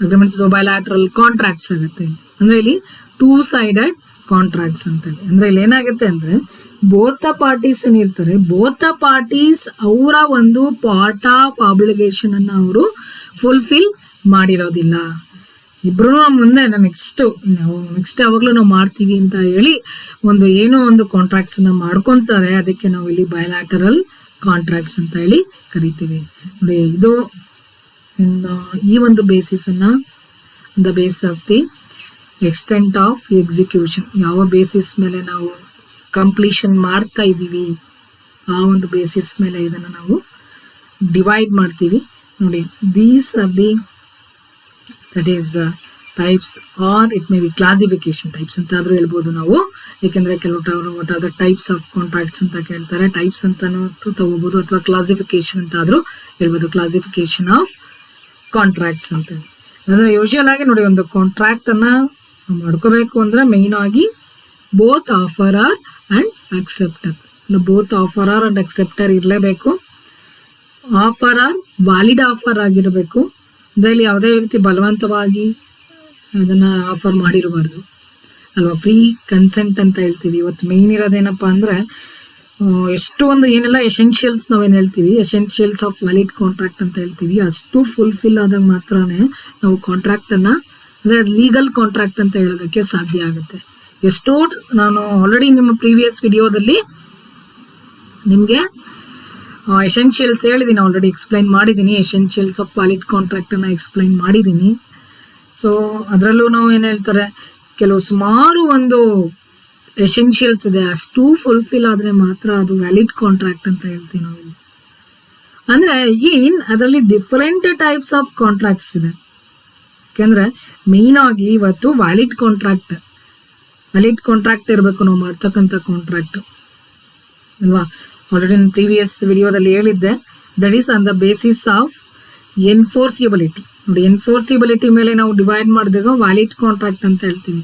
ಅಗ್ರಿಮೆಂಟ್ಸ್, ಬಯಲಾಟ್ರಲ್ ಕಾಂಟ್ರಾಕ್ಟ್ಸ್ ಆಗುತ್ತೆ. ಅಂದರೆ ಇಲ್ಲಿ 2 ಸೈಡೆಡ್ ಕಾಂಟ್ರಾಕ್ಟ್ಸ್ ಅಂತೇಳಿ. ಅಂದರೆ ಇಲ್ಲಿ ಏನಾಗುತ್ತೆ ಅಂದರೆ ಬೋತ್ ಪಾರ್ಟೀಸ್ ಏನಿರ್ತಾರೆ, ಬೋತ್ ಪಾರ್ಟೀಸ್ ಅವರ ಒಂದು ಪಾರ್ಟ್ ಆಫ್ ಆಬ್ಲಿಗೇಷನ್ ಅನ್ನು ಅವರು ಫುಲ್ಫಿಲ್ ಮಾಡಿರೋದಿಲ್ಲ. ಇಬ್ರು ಮುಂದೆ ನೆಕ್ಸ್ಟ್ ಯಾವಾಗಲೂ ನಾವು ಮಾಡ್ತೀವಿ ಅಂತ ಹೇಳಿ ಏನೋ ಒಂದು ಕಾಂಟ್ರಾಕ್ಟ್ಸ್ ಅನ್ನ ಮಾಡ್ಕೊಂತಾರೆ. ಅದಕ್ಕೆ ನಾವು ಇಲ್ಲಿ ಬಯಲಾಟರಲ್ ಕಾಂಟ್ರಾಕ್ಟ್ಸ್ ಅಂತ ಹೇಳಿ ಕರಿತೀವಿ. ನೋಡಿ, ಇದು ಈ ಒಂದು ಬೇಸಿಸ್ ಅನ್ನ the base of the extent of execution, ಯಾವ ಬೇಸಿಸ್ ಮೇಲೆ ನಾವು ಕಂಪ್ಲೀಷನ್ ಮಾಡ್ತಾ ಇದ್ದೀವಿ ಆ ಒಂದು ಬೇಸಿಸ್ ಮೇಲೆ ಇದನ್ನು ನಾವು ಡಿವೈಡ್ ಮಾಡ್ತೀವಿ. ನೋಡಿ, these are the that is types, or it may be classification types ಅಂತ ಆದರೂ ಹೇಳ್ಬೋದು ನಾವು. ಏಕೆಂದರೆ ಕೆಲವರು what are the types of contracts ಅಂತ ಕೇಳ್ತಾರೆ, ಟೈಪ್ಸ್ ಅಂತಾನು ತಗೋಬಹುದು, ಅಥವಾ ಕ್ಲಾಸಿಫಿಕೇಶನ್ ಅಂತ ಆದರೂ ಹೇಳ್ಬೋದು. ಕ್ಲಾಸಿಫಿಕೇಶನ್ ಆಫ್ ಕಾಂಟ್ರಾಕ್ಟ್ಸ್ ಅಂತ ಅಂದರೆ ಯೂಶುವಲ್ ಆಗಿ ನೋಡಿ, ಒಂದು ಕಾಂಟ್ರಾಕ್ಟ್ ಅನ್ನ ಮಾಡ್ಕೋಬೇಕು ಅಂದ್ರೆ ಮೇನ್ ಆಗಿ both offerer and acceptor, both offerer and acceptor ಇರಲೇಬೇಕು. ಆಫರರ್ ವ್ಯಾಲಿಡ್ ಆಫರ್ ಆಗಿರಬೇಕು, ಅದರಲ್ಲಿ ಯಾವುದೇ ರೀತಿ ಬಲವಂತವಾಗಿ ಅದನ್ನು ಆಫರ್ ಮಾಡಿರಬಾರ್ದು ಅಲ್ವಾ. ಫ್ರೀ ಕನ್ಸೆಂಟ್ ಅಂತ ಹೇಳ್ತೀವಿ. ಇವತ್ತು ಮೇನ್ ಇರೋದೇನಪ್ಪ ಅಂದರೆ ಎಷ್ಟೊಂದು ಏನೆಲ್ಲ ಎಸೆನ್ಷಿಯಲ್ಸ್ ನಾವೇನು ಹೇಳ್ತೀವಿ, ಎಸೆನ್ಷಿಯಲ್ಸ್ ಆಫ್ ವ್ಯಾಲಿಡ್ ಕಾಂಟ್ರಾಕ್ಟ್ ಅಂತ ಹೇಳ್ತೀವಿ, ಅಷ್ಟು ಫುಲ್ಫಿಲ್ ಆದಾಗ ಮಾತ್ರನೇ ನಾವು ಕಾಂಟ್ರಾಕ್ಟನ್ನು ಅಂದರೆ ಲೀಗಲ್ ಕಾಂಟ್ರಾಕ್ಟ್ ಅಂತ ಹೇಳೋದಕ್ಕೆ ಸಾಧ್ಯ ಆಗುತ್ತೆ. ಎಷ್ಟೋ ನಾನು ಆಲ್ರೆಡಿ ನಿಮ್ಮ ಪ್ರೀವಿಯಸ್ ವಿಡಿಯೋದಲ್ಲಿ ನಿಮಗೆ ಎಸೆನ್ಷಿಯಲ್ಸ್ ಹೇಳಿದ್ದೀನಿ, ಆಲ್ರೆಡಿ ಎಕ್ಸ್ಪ್ಲೈನ್ ಮಾಡಿದ್ದೀನಿ. ಎಸೆನ್ಷಿಯಲ್ಸ್ ಆಫ್ ವ್ಯಾಲಿಡ್ ಕಾಂಟ್ರಾಕ್ಟನ್ನು ಎಕ್ಸ್ಪ್ಲೈನ್ ಮಾಡಿದ್ದೀನಿ. ಸೊ ಅದರಲ್ಲೂ ನಾವು ಏನು ಹೇಳ್ತಾರೆ, ಕೆಲವು ಸುಮಾರು ಒಂದು ಎಸೆನ್ಷಿಯಲ್ಸ್ ಇದೆ, ಅಷ್ಟು ಫುಲ್ಫಿಲ್ ಆದರೆ ಮಾತ್ರ ಅದು ವ್ಯಾಲಿಡ್ ಕಾಂಟ್ರಾಕ್ಟ್ ಅಂತ ಹೇಳ್ತೀವಿ ನಾವು ಇಲ್ಲಿ. ಅಂದರೆ ಅದರಲ್ಲಿ ಡಿಫರೆಂಟ್ ಟೈಪ್ಸ್ ಆಫ್ ಕಾಂಟ್ರಾಕ್ಟ್ಸ್ ಇದೆ. ಯಾಕೆಂದರೆ ಮೇನ್ ಆಗಿ ಇವತ್ತು ವ್ಯಾಲಿಡ್ ಕಾಂಟ್ರಾಕ್ಟ್ ಇರಬೇಕು ನಾವು ಮಾಡ್ತಕ್ಕಂಥ ಕಾಂಟ್ರಾಕ್ಟ್ ಅಲ್ವಾ. ಆಲ್ರೆಡಿ ನಾನು ಪ್ರೀವಿಯಸ್ ವಿಡಿಯೋದಲ್ಲಿ ಹೇಳಿದ್ದೆ, that is on the basis of enforceability. ನೋಡಿ, ಎನ್ಫೋರ್ಸಿಬಿಲಿಟಿ ಮೇಲೆ ನಾವು ಡಿವೈಡ್ ಮಾಡಿದಾಗ ವ್ಯಾಲಿಡ್ ಕಾಂಟ್ರಾಕ್ಟ್ ಅಂತ ಹೇಳ್ತೀವಿ.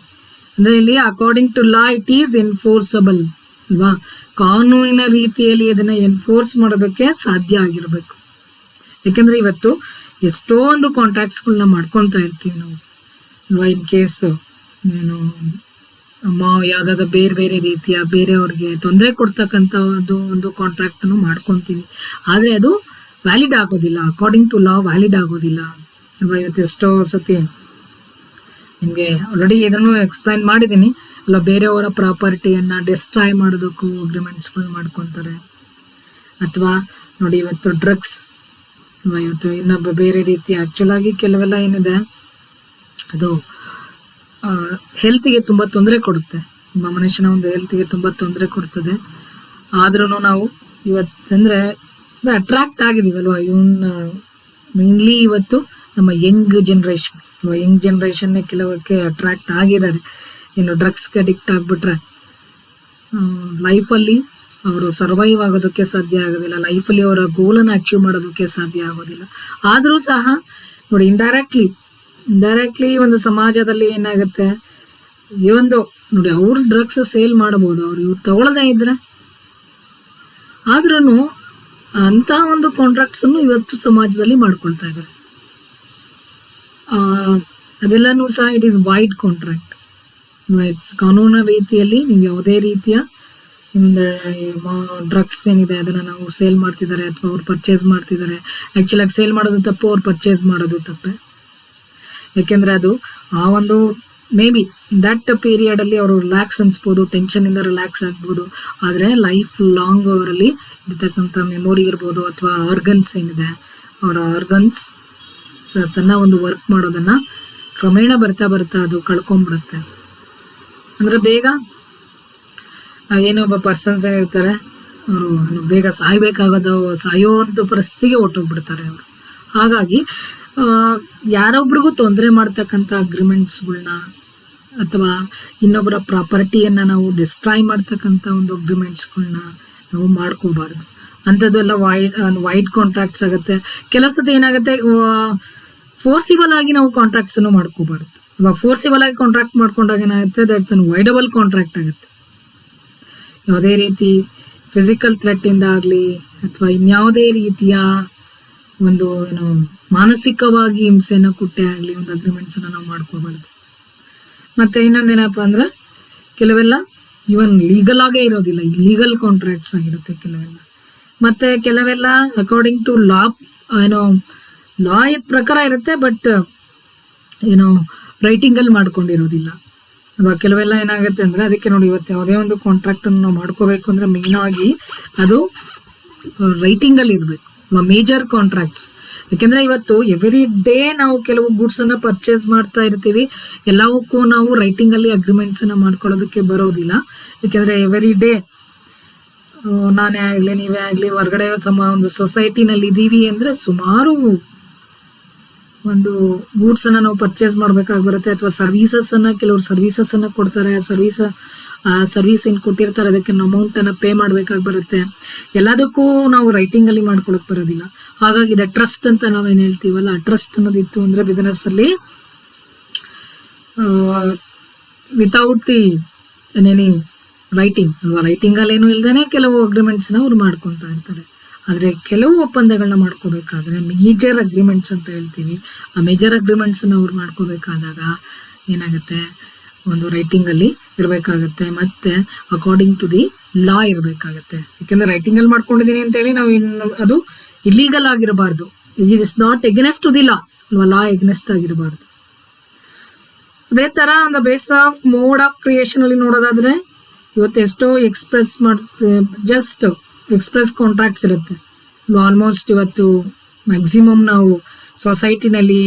ಅಂದರೆ ಇಲ್ಲಿ according to law it is enforceable ಅಲ್ವಾ. ಕಾನೂನಿನ ರೀತಿಯಲ್ಲಿ ಅದನ್ನು ಎನ್ಫೋರ್ಸ್ ಮಾಡೋದಕ್ಕೆ ಸಾಧ್ಯ ಆಗಿರಬೇಕು. ಯಾಕೆಂದರೆ ಇವತ್ತು ಎಷ್ಟೊಂದು ಕಾಂಟ್ರಾಕ್ಟ್ಸ್ಗಳನ್ನ ಮಾಡ್ಕೊತಾ ಇರ್ತೀವಿ ನಾವು ಅಲ್ವಾ. ಇನ್ ಕೇಸ್ ಏನು ಯಾವುದಾದ್ರು ಬೇರೆ ಬೇರೆ ರೀತಿಯ ಬೇರೆಯವ್ರಿಗೆ ತೊಂದರೆ ಕೊಡ್ತಕ್ಕಂಥದ್ದು ಒಂದು ಕಾಂಟ್ರಾಕ್ಟನ್ನು ಮಾಡ್ಕೊತೀವಿ, ಆದರೆ ಅದು ವ್ಯಾಲಿಡ್ ಆಗೋದಿಲ್ಲ, ಅಕಾರ್ಡಿಂಗ್ ಟು ಲಾ ವ್ಯಾಲಿಡ್ ಆಗೋದಿಲ್ಲ ಅಲ್ವಾ. ಇವತ್ತು ಎಷ್ಟೋ ಸತಿ ನಿಮಗೆ ಆಲ್ರೆಡಿ ಇದನ್ನು ಎಕ್ಸ್ಪ್ಲೈನ್ ಮಾಡಿದ್ದೀನಿ ಅಲ್ಲ, ಬೇರೆಯವರ ಪ್ರಾಪರ್ಟಿಯನ್ನು ಡಿಸ್ಟ್ರಾಯ್ ಮಾಡೋದಕ್ಕೂ ಅಗ್ರಿಮೆಂಟ್ಸ್ಗಳು ಮಾಡ್ಕೊತಾರೆ. ಅಥವಾ ನೋಡಿ, ಇವತ್ತು ಡ್ರಗ್ಸ್ ಇವತ್ತು ಇನ್ನೊಬ್ಬ ಬೇರೆ ರೀತಿ ಆ್ಯಕ್ಚುಲ್ ಆಗಿ ಕೆಲವೆಲ್ಲ ಏನಿದೆ ಅದು ಹೆಲ್ತಿಗೆ ತುಂಬ ತೊಂದರೆ ಕೊಡುತ್ತೆ, ಒಬ್ಬ ಮನುಷ್ಯನ ಒಂದು ಹೆಲ್ತಿಗೆ ತುಂಬ ತೊಂದರೆ ಕೊಡ್ತದೆ. ಆದ್ರೂ ನಾವು ಇವತ್ತಂದರೆ ಅಟ್ರಾಕ್ಟ್ ಆಗಿದ್ದೀವಲ್ವ, ಇವನ್ನ ಮೇನ್ಲಿ ಇವತ್ತು ನಮ್ಮ ಯಂಗ್ ಜನ್ರೇಷನ್ನೇ ಕೆಲವಕ್ಕೆ ಅಟ್ರಾಕ್ಟ್ ಆಗಿದ್ದಾರೆ. ಇನ್ನು ಡ್ರಗ್ಸ್ಗೆ ಅಡಿಕ್ಟ್ ಆಗಿಬಿಟ್ರೆ ಲೈಫಲ್ಲಿ ಅವರು ಸರ್ವೈವ್ ಆಗೋದಕ್ಕೆ ಸಾಧ್ಯ ಆಗೋದಿಲ್ಲ, ಲೈಫಲ್ಲಿ ಅವರ ಗೋಲನ್ನು ಅಚೀವ್ ಮಾಡೋದಕ್ಕೆ ಸಾಧ್ಯ ಆಗೋದಿಲ್ಲ. ಆದರೂ ಸಹ ನೋಡಿ, ಇಂಡೈರೆಕ್ಟ್ಲಿ ಒಂದು ಸಮಾಜದಲ್ಲಿ ಏನಾಗುತ್ತೆ, ಈ ಒಂದು ನೋಡಿ, ಅವ್ರು ಡ್ರಗ್ಸ್ ಸೇಲ್ ಮಾಡಬಹುದು, ಅವ್ರು ಇವ್ರು ತಗೊಳ್ಳದೇ ಇದ್ರೆ, ಆದ್ರೂ ಅಂತ ಒಂದು ಕಾಂಟ್ರಾಕ್ಟ್ಸ್ ಅನ್ನು ಇವತ್ತು ಸಮಾಜದಲ್ಲಿ ಮಾಡ್ಕೊಳ್ತಾ ಇದ್ದಾರೆ. ಅದೆಲ್ಲನೂ ಸಹ ಇಟ್ ಈಸ್ ವೈಡ್ ಕಾಂಟ್ರಾಕ್ಟ್. ಕಾನೂನಿನ ರೀತಿಯಲ್ಲಿ ನೀವು ಯಾವುದೇ ರೀತಿಯ ಡ್ರಗ್ಸ್ ಏನಿದೆ ಅದನ್ನ ನಾವು ಸೇಲ್ ಮಾಡ್ತಿದ್ದಾರೆ ಅಥವಾ ಅವ್ರು ಪರ್ಚೇಸ್ ಮಾಡ್ತಿದ್ದಾರೆ, ಆಕ್ಚುಲ್ ಆಗಿ ಸೇಲ್ ಮಾಡೋದು ತಪ್ಪು, ಅವ್ರು ಪರ್ಚೇಸ್ ಮಾಡೋದು ತಪ್ಪೆ. ಯಾಕೆಂದ್ರೆ ಅದು ಆ ಒಂದು ಮೇ ಬಿ ದಟ್ ಪೀರಿಯಡ್ ಅಲ್ಲಿ ಅವರು ರಿಲ್ಯಾಕ್ಸ್ ಅನ್ಸ್ಬೋದು, ಟೆನ್ಷನ್ ಇಂದ ರಿಲ್ಯಾಕ್ಸ್ ಆಗ್ಬೋದು. ಆದ್ರೆ ಲೈಫ್ ಲಾಂಗ್ ಅವರಲ್ಲಿ ಇರ್ತಕ್ಕಂಥ ಮೆಮೊರಿ ಇರ್ಬೋದು ಅಥವಾ ಆರ್ಗನ್ಸ್ ಏನಿದೆ, ಅವರ ಆರ್ಗನ್ಸ್ ತನ್ನ ಒಂದು ವರ್ಕ್ ಮಾಡೋದನ್ನ ಕ್ರಮೇಣ ಬರ್ತಾ ಬರ್ತಾ ಅದು ಕಳ್ಕೊಂಡ್ಬಿಡುತ್ತೆ. ಅಂದ್ರೆ ಬೇಗ ಏನೋ ಒಬ್ಬ ಪರ್ಸನ್ಸ್ ಇರ್ತಾರೆ, ಅವರು ಬೇಗ ಸಾಯೋ ಒಂದು ಪರಿಸ್ಥಿತಿಗೆ ಹೊಟ್ಟೋಗ್ಬಿಡ್ತಾರೆ ಅವರು. ಹಾಗಾಗಿ ಯಾರೊಬ್ರಿಗೂ ತೊಂದರೆ ಮಾಡ್ತಕ್ಕಂಥ ಅಗ್ರಿಮೆಂಟ್ಸ್ಗಳನ್ನ ಅಥವಾ ಇನ್ನೊಬ್ಬರ ಪ್ರಾಪರ್ಟಿಯನ್ನ ನಾವು ಡಿಸ್ಟ್ರಾಯ್ ಮಾಡ್ತಕ್ಕಂಥ ಒಂದು ಅಗ್ರಿಮೆಂಟ್ಸ್ಗಳನ್ನ ನಾವು ಮಾಡ್ಕೋಬಾರ್ದು. ಅಂಥದ್ದೆಲ್ಲ ವೈಡ್ ಕಾಂಟ್ರಾಕ್ಟ್ಸ್ ಆಗುತ್ತೆ. ಕೆಲಸದ ಏನಾಗುತ್ತೆ, ಫೋರ್ಸಿಬಲ್ ಆಗಿ ನಾವು ಕಾಂಟ್ರಾಕ್ಟ್ಸ್ ಅನ್ನು ಮಾಡ್ಕೋಬಾರ್ದು. ಇವಾಗ ಫೋರ್ಸಿಬಲ್ ಆಗಿ ಕಾಂಟ್ರಾಕ್ಟ್ ಮಾಡ್ಕೊಂಡಾಗ ಏನಾಗುತ್ತೆ, ದಟ್ಸ್ ಅನ್ ವೈಡಬಲ್ ಕಾಂಟ್ರಾಕ್ಟ್ ಆಗುತ್ತೆ. ಯಾವುದೇ ರೀತಿ ಫಿಸಿಕಲ್ ಥ್ರೆಟ್ ಇಂದ ಆಗಲಿ ಅಥವಾ ಇನ್ಯಾವುದೇ ರೀತಿಯ ಒಂದು ಮಾನಸಿಕವಾಗಿ ಹಿಂಸೆಯನ್ನು ಕೊಟ್ಟೆ ಆಗಲಿ ಒಂದು ಅಗ್ರಿಮೆಂಟ್ಸ್ ಅನ್ನ ನಾವು ಮಾಡ್ಕೋಬಾರ್ದು. ಮತ್ತೆ ಇನ್ನೊಂದೇನಪ್ಪ ಅಂದ್ರೆ, ಕೆಲವೆಲ್ಲ ಇವನ್ ಲೀಗಲ್ ಆಗೇ ಇರೋದಿಲ್ಲ, ಇಲ್ಲೀಗಲ್ ಕಾಂಟ್ರಾಕ್ಟ್ಸ್ ಆಗಿರುತ್ತೆ ಕೆಲವೆಲ್ಲ. ಮತ್ತೆ ಕೆಲವೆಲ್ಲ ಅಕಾರ್ಡಿಂಗ್ ಟು ಲಾ ಲಾ ಪ್ರಕಾರ ಇರುತ್ತೆ, ಬಟ್ ರೈಟಿಂಗ್ ಅಲ್ಲಿ ಮಾಡ್ಕೊಂಡಿರೋದಿಲ್ಲ ಅಲ್ವಾ. ಕೆಲವೆಲ್ಲ ಏನಾಗುತ್ತೆ ಅಂದ್ರೆ, ಅದಕ್ಕೆ ನೋಡಿ ಇವತ್ತು ಯಾವುದೇ ಒಂದು ಕಾಂಟ್ರಾಕ್ಟ್ ಅನ್ನು ನಾವು ಮಾಡ್ಕೋಬೇಕು ಅಂದ್ರೆ ಮೇನ್ ಆಗಿ ಅದು ರೈಟಿಂಗ್ ಅಲ್ಲಿ ಇರ್ಬೇಕು, ಮೇಜರ್ ಕಾಂಟ್ರಾಕ್ಟ್ಸ್. ಯಾಕೆಂದ್ರೆ ಇವತ್ತು ಎವ್ರಿ ಡೇ ನಾವು ಕೆಲವು ಗೂಡ್ಸ್ ಅನ್ನ ಪರ್ಚೇಸ್ ಮಾಡ್ತಾ ಇರ್ತೀವಿ, ಎಲ್ಲವಕ್ಕೂ ನಾವು ರೈಟಿಂಗ್ ಅಲ್ಲಿ ಅಗ್ರಿಮೆಂಟ್ಸ್ ಅನ್ನ ಮಾಡ್ಕೊಳ್ಳೋದಕ್ಕೆ ಬರೋದಿಲ್ಲ. ಯಾಕೆಂದ್ರೆ ಎವ್ರಿ ಡೇ ನಾನೇ ಆಗ್ಲಿ ನೀವೇ ಆಗ್ಲಿ ಹೊರಗಡೆ ಒಂದು ಸೊಸೈಟಿನಲ್ಲಿ ಇದೀವಿ ಅಂದ್ರೆ ಸುಮಾರು ಒಂದು ಗೂಡ್ಸ್ ಅನ್ನ ನಾವು ಪರ್ಚೇಸ್ ಮಾಡ್ಬೇಕಾಗಿ ಬರುತ್ತೆ. ಅಥವಾ ಸರ್ವಿಸಸ್ ಅನ್ನ, ಕೆಲವರು ಸರ್ವಿಸಸ್ ಅನ್ನ ಕೊಡ್ತಾರೆ, ಸರ್ವಿಸ್ ಏನ್ ಕೊಟ್ಟಿರ್ತಾರೆ ಅದಕ್ಕೆ ಅಮೌಂಟ್ ಅನ್ನ ಪೇ ಮಾಡ್ಬೇಕಾಗಿ ಬರುತ್ತೆ. ಎಲ್ಲದಕ್ಕೂ ನಾವು ರೈಟಿಂಗ್ ಅಲ್ಲಿ ಮಾಡ್ಕೊಳಕ್ ಬರೋದಿಲ್ಲ. ಹಾಗಾಗಿ ಟ್ರಸ್ಟ್ ಅಂತ ನಾವೇನ್ ಹೇಳ್ತೀವಲ್ಲ, ಆ ಟ್ರಸ್ಟ್ ಅನ್ನೋದಿತ್ತು ಅಂದ್ರೆ ಬಿಸಿನೆಸ್ ಅಲ್ಲಿ ವಿತೌಟ್ ದಿ ಏನೇನಿ ರೈಟಿಂಗ್ ಅಲ್ವಾ, ರೈಟಿಂಗ್ ಅಲ್ಲಿ ಏನು ಇಲ್ದೇನೆ ಕೆಲವು ಅಗ್ರಿಮೆಂಟ್ಸ್ ನ ಅವ್ರು ಮಾಡ್ಕೊಂತ ಇರ್ತಾರೆ. ಆದ್ರೆ ಕೆಲವು ಒಪ್ಪಂದಗಳನ್ನ ಮಾಡ್ಕೋಬೇಕಾದ್ರೆ ಮೇಜರ್ ಅಗ್ರಿಮೆಂಟ್ಸ್ ಅಂತ ಹೇಳ್ತೀವಿ, ಆ ಮೇಜರ್ ಅಗ್ರಿಮೆಂಟ್ಸ್ ಅನ್ನ ಅವ್ರು ಮಾಡ್ಕೋಬೇಕಾದಾಗ ಏನಾಗುತ್ತೆ, ಒಂದು ರೈಟಿಂಗ್ ಅಲ್ಲಿ ಇರ್ಬೇಕಾಗತ್ತೆ, ಮತ್ತೆ ಅಕಾರ್ಡಿಂಗ್ ಟು ದಿ ಲಾ ಇರ್ಬೇಕಾಗತ್ತೆ. ಯಾಕಂದ್ರೆ ರೈಟಿಂಗ್ ಅಲ್ಲಿ ಮಾಡ್ಕೊಂಡಿದೀನಿ ಅಂತ ಹೇಳಿ ನಾವು ಅದು ಇಲ್ಲೀಗಲ್ ಆಗಿರಬಾರ್ದು. It is not against to the law ಅಲ್ವಾ, ಲಾ ಎಗ್ನೆಸ್ಟ್ ಆಗಿರಬಾರ್ದು. ಅದೇ ತರ on the base of mode of creation ಅಲ್ಲಿ ನೋಡೋದಾದ್ರೆ, ಇವತ್ತು ಎಷ್ಟೋ ಜಸ್ಟ್ ಎಕ್ಸ್ಪ್ರೆಸ್ ಕಾಂಟ್ರಾಕ್ಟ್ಸ್ ಇರುತ್ತೆ. ಆಲ್ಮೋಸ್ಟ್ ಇವತ್ತು ಮ್ಯಾಕ್ಸಿಮಮ್ ನಾವು ಸೊಸೈಟಿನಲ್ಲಿ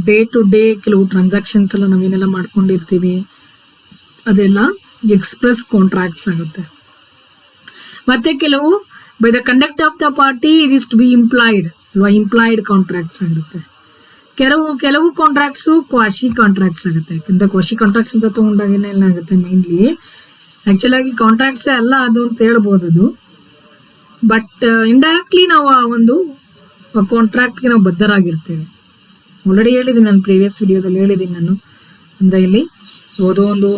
ಡೇ ಟು ಡೇ ಕೆಲವು ಟ್ರಾನ್ಸಾಕ್ಷನ್ಸ್ ಎಲ್ಲ ನಾವೇನೆಲ್ಲ ಮಾಡ್ಕೊಂಡಿರ್ತೀವಿ ಅದೆಲ್ಲ ಎಕ್ಸ್ಪ್ರೆಸ್ ಕಾಂಟ್ರಾಕ್ಟ್ಸ್ ಆಗುತ್ತೆ. ಮತ್ತೆ ಕೆಲವು by the conduct of the party it is to be implied ಅಲ್ವಾ, ಇಂಪ್ಲಾಯ್ಡ್ ಕಾಂಟ್ರಾಕ್ಟ್ಸ್ ಆಗಿರುತ್ತೆ. ಕೆಲವು ಕಾಂಟ್ರಾಕ್ಟ್ಸ್ ಕ್ವಾಶಿ ಕಾಂಟ್ರಾಕ್ಟ್ಸ್ ಆಗುತ್ತೆ. ಯಾಕಂದ್ರೆ ಕ್ವಾಶಿ ಕಾಂಟ್ರಾಕ್ಟ್ಸ್ ಅಂತ ತಗೊಂಡಾಗ ಏನಾಗುತ್ತೆ, ಮೇನ್ಲಿ ಆಕ್ಚುಲ್ ಆಗಿ ಕಾಂಟ್ರಾಕ್ಟ್ಸ್ ಅಲ್ಲ ಅದು ಅಂತ ಹೇಳ್ಬೋದು ಅದು, ಬಟ್ ಇಂಡೈರೆಕ್ಟ್ಲಿ ನಾವು ಆ ಒಂದು ಕಾಂಟ್ರಾಕ್ಟ್ಗೆ ನಾವು ಬದ್ಧರಾಗಿರ್ತೇವೆ. ಆಲ್ರೆಡಿ ಹೇಳಿದ್ದೀನಿ, ನಾನು ಪ್ರೀವಿಯಸ್ ವಿಡಿಯೋದಲ್ಲಿ ಹೇಳಿದ್ದೀನಿ ನಾನು. ಅಂದ್ರೆ ಇಲ್ಲಿ ಯಾವುದೋ ಒಂದು